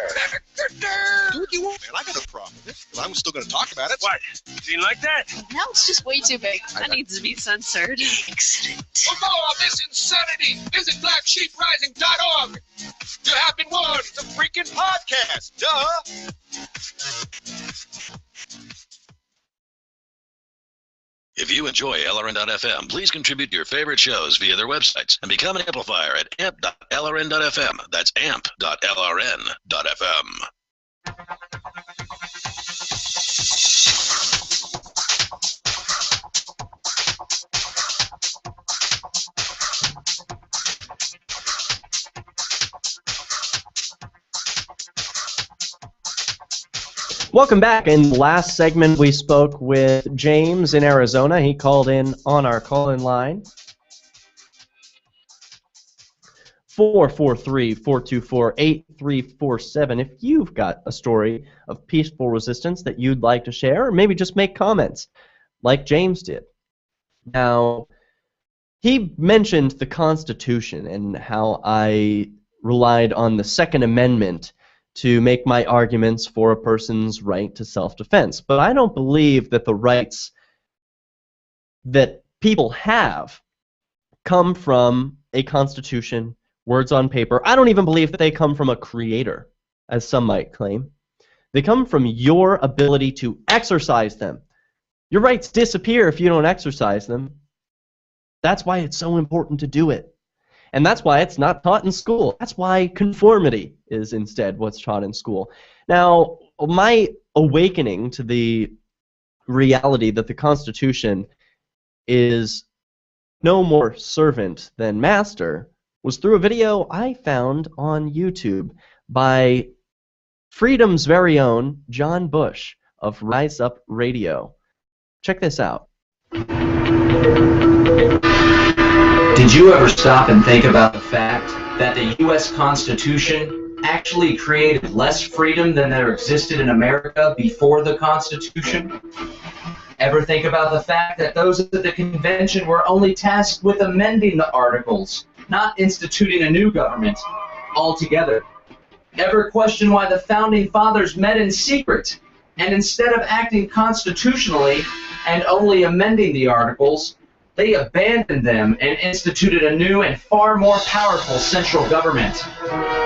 Speaker 10: Do what you want, man. I got no problem with it. But I'm still going to talk about it.
Speaker 19: What? You like that?
Speaker 20: Now it's just way too big. That needs to be censored. Excellent.
Speaker 19: For more of this insanity, visit blacksheeprising.org. You have been warned.
Speaker 10: It's a freaking podcast. Duh.
Speaker 9: If you enjoy LRN.FM, please contribute to your favorite shows via their websites and become an amplifier at amp.lrn.fm. That's amp.lrn.fm.
Speaker 1: Welcome back. In the last segment, we spoke with James in Arizona. He called in on our call-in line. 443-424-8347. If you've got a story of peaceful resistance that you'd like to share, or maybe just make comments like James did. Now, he mentioned the Constitution and how I relied on the Second Amendment to make my arguments for a person's right to self-defense. But I don't believe that the rights that people have come from a constitution, words on paper. I don't even believe that they come from a creator, as some might claim. They come from your ability to exercise them. Your rights disappear if you don't exercise them. That's why it's so important to do it. And that's why it's not taught in school. That's why conformity is instead what's taught in school. Now, my awakening to the reality that the Constitution is no more servant than master was through a video I found on YouTube by Freedom's very own John Bush of Rise Up Radio. Check this out.
Speaker 22: Did you ever stop and think about the fact that the U.S. Constitution actually created less freedom than there existed in America before the Constitution? Ever think about the fact that those at the convention were only tasked with amending the articles, not instituting a new government altogether? Ever question why the Founding Fathers met in secret, and instead of acting constitutionally and only amending the articles, they abandoned them and instituted a new and far more powerful central government?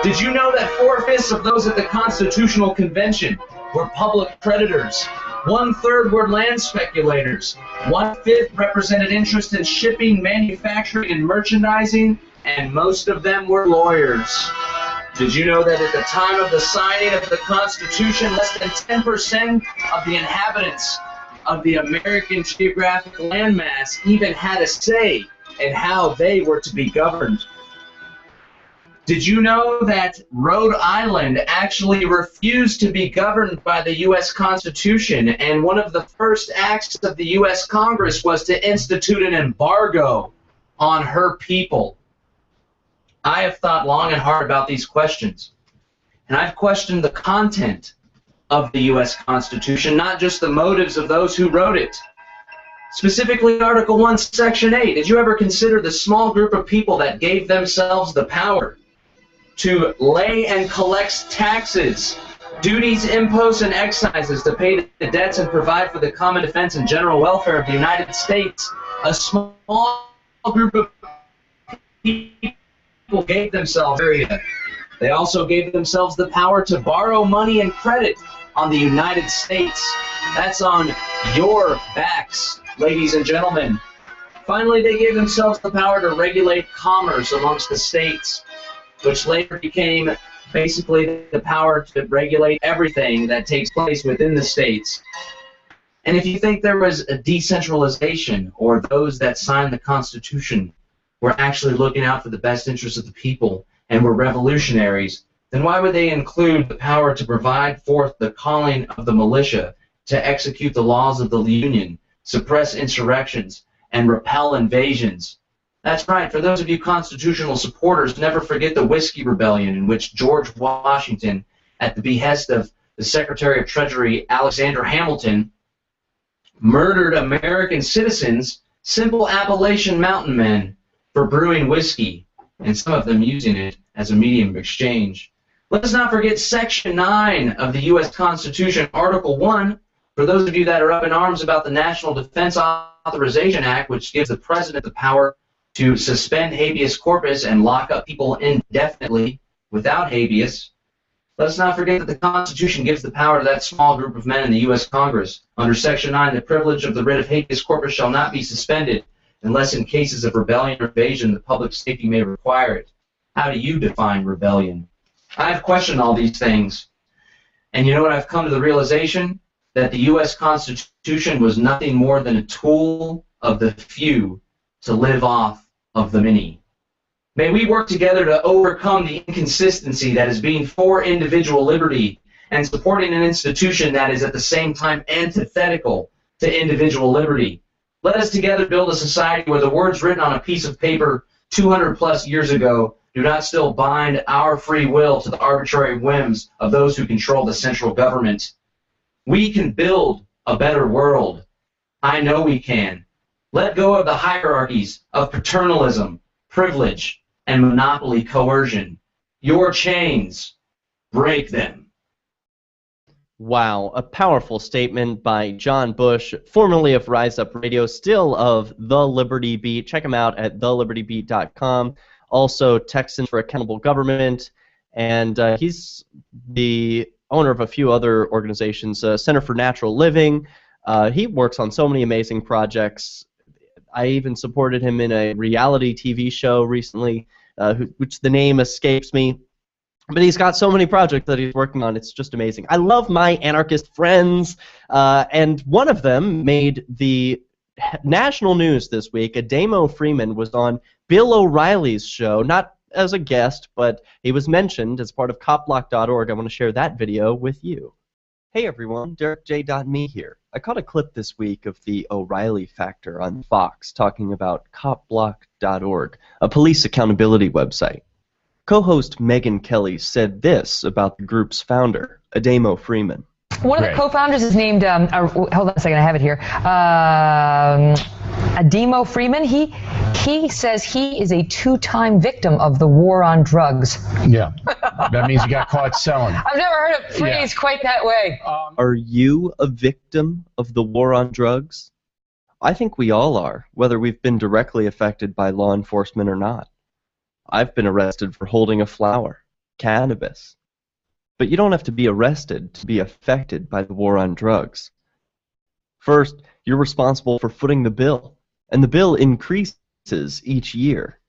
Speaker 22: Did you know that 4/5 of those at the Constitutional Convention were public predators? 1/3 were land speculators. 1/5 represented interest in shipping, manufacturing, and merchandising, and most of them were lawyers. Did you know that at the time of the signing of the Constitution, less than 10% of the inhabitants of the American geographic landmass even had a say and how they were to be governed. Did you know that Rhode Island actually refused to be governed by the U.S. Constitution, and one of the first acts of the U.S. Congress was to institute an embargo on her people? I have thought long and hard about these questions, and I've questioned the content of the U.S. Constitution, not just the motives of those who wrote it. Specifically, Article 1, Section 8. Did you ever consider the small group of people that gave themselves the power to lay and collect taxes, duties, imposts, and excises to pay the debts and provide for the common defense and general welfare of the United States? A small group of people gave themselves area. They also gave themselves the power to borrow money and credit on the United States. That's on your backs, ladies and gentlemen. Finally, they gave themselves the power to regulate commerce amongst the states, which later became basically the power to regulate everything that takes place within the states. And if you think there was a decentralization, or those that signed the Constitution were actually looking out for the best interests of the people and were revolutionaries, then why would they include the power to provide forth the calling of the militia, to execute the laws of the Union, suppress insurrections, and repel invasions? That's right. For those of you constitutional supporters, never forget the Whiskey Rebellion, in which George Washington, at the behest of the Secretary of Treasury Alexander Hamilton, murdered American citizens, simple Appalachian mountain men, for brewing whiskey, and some of them using it as a medium of exchange. Let us not forget Section 9 of the U.S. Constitution, Article 1, for those of you that are up in arms about the National Defense Authorization Act, which gives the President the power to suspend habeas corpus and lock up people indefinitely without habeas. Let us not forget that the Constitution gives the power to that small group of men in the U.S. Congress. Under Section 9, the privilege of the writ of habeas corpus shall not be suspended unless in cases of rebellion or invasion the public safety may require it. How do you define rebellion? I've questioned all these things, and you know what? I've come to the realization that the U.S. Constitution was nothing more than a tool of the few to live off of the many. May we work together to overcome the inconsistency that is being for individual liberty and supporting an institution that is at the same time antithetical to individual liberty. Let us together build a society where the words written on a piece of paper 200 plus years ago do not still bind our free will to the arbitrary whims of those who control the central government. We can build a better world. I know we can. Let go of the hierarchies of paternalism, privilege, and monopoly coercion. Your chains, break them.
Speaker 1: Wow, a powerful statement by John Bush, formerly of Rise Up Radio, still of The Liberty Beat. Check him out at thelibertybeat.com. Also, Texans for Accountable Government, and he's the owner of a few other organizations, Center for Natural Living. He works on so many amazing projects. I even supported him in a reality TV show recently, which the name escapes me. But he's got so many projects that he's working on. It's just amazing. I love my anarchist friends, and one of them made the national news this week. Ademo Freeman was on Bill O'Reilly's show, not as a guest, but he was mentioned as part of copblock.org. I want to share that video with you. Hey everyone, DerrickJ.me here. I caught a clip this week of the O'Reilly Factor on Fox talking about copblock.org, a police accountability website. Co-host Megyn Kelly said this about the group's founder, Ademo Freeman.
Speaker 5: One of the co-founders is named, hold on a second, I have it here, Ademo Freeman. He says he is a two-time victim of the war on drugs.
Speaker 11: Yeah, that means he got caught selling.
Speaker 5: I've never heard it phrased quite that way.
Speaker 1: Are you a victim of the war on drugs? I think we all are, whether we've been directly affected by law enforcement or not. I've been arrested for holding a flower, cannabis. But you don't have to be arrested to be affected by the war on drugs. First, you're responsible for footing the bill, and the bill increases each year.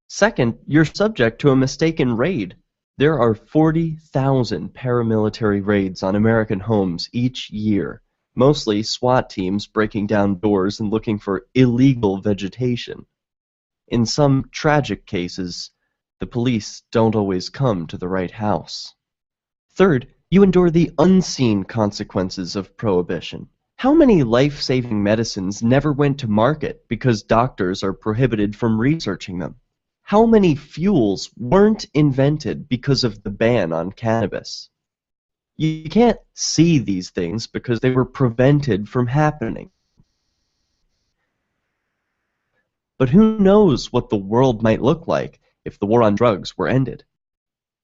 Speaker 1: Second, you're subject to a mistaken raid. There are 40,000 paramilitary raids on American homes each year, mostly SWAT teams breaking down doors and looking for illegal vegetation. in some tragic cases, the police don't always come to the right house. Third, you endure the unseen consequences of prohibition. How many life-saving medicines never went to market because doctors are prohibited from researching them? How many fuels weren't invented because of the ban on cannabis? You can't see these things because they were prevented from happening. But who knows what the world might look like if the war on drugs were ended?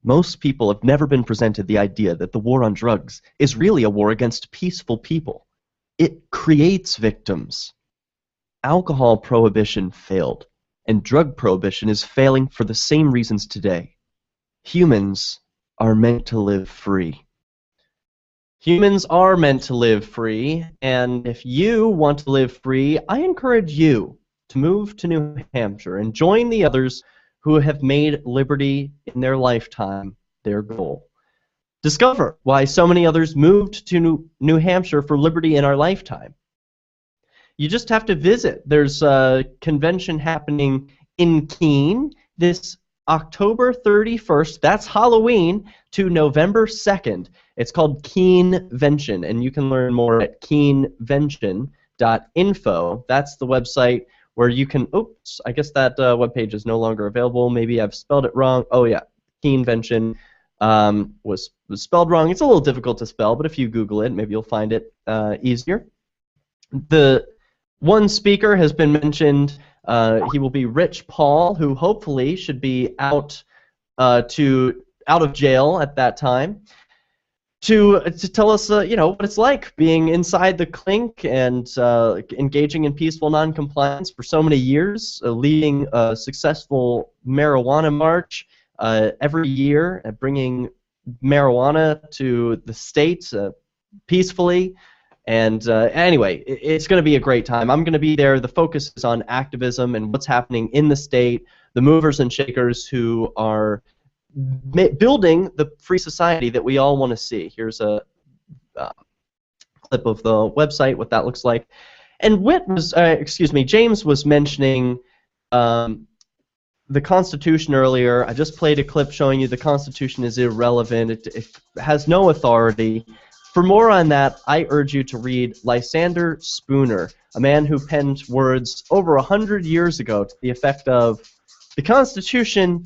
Speaker 1: Most people have never been presented the idea that the war on drugs is really a war against peaceful people. It creates victims. Alcohol prohibition failed, and drug prohibition is failing for the same reasons today. Humans are meant to live free. Humans are meant to live free, and if you want to live free, I encourage you to move to New Hampshire and join the others who have made liberty in their lifetime their goal. Discover why so many others moved to New Hampshire for liberty in our lifetime. You just have to visit. There's a convention happening in Keene this October 31st, that's Halloween, to November 2nd. It's called Keenvention, and you can learn more at keenvention.info. That's the website where you can, oops, I guess that webpage is no longer available. Maybe I've spelled it wrong. Oh yeah, Keenvention was spelled wrong. It's a little difficult to spell, but if you Google it, maybe you'll find it easier. The one speaker has been mentioned. He will be Rich Paul, who hopefully should be out of jail at that time, to tell us, you know, what it's like being inside the clink and engaging in peaceful non-compliance for so many years, leading a successful marijuana march every year, bringing marijuana to the state peacefully. And anyway, it's going to be a great time. I'm going to be there. The focus is on activism and what's happening in the state, the movers and shakers who are building the free society that we all want to see. Here's a clip of the website, what that looks like. And James was mentioning the Constitution earlier. I just played a clip showing you the Constitution is irrelevant. It has no authority. For more on that, I urge you to read Lysander Spooner, a man who penned words over 100 years ago to the effect of, the Constitution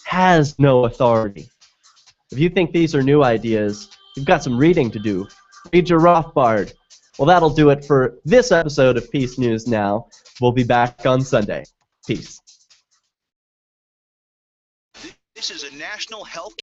Speaker 1: has no authority. If you think these are new ideas, you've got some reading to do. Read your Rothbard. Well, that'll do it for this episode of Peace News Now. We'll be back on Sunday. Peace.
Speaker 7: This is a national health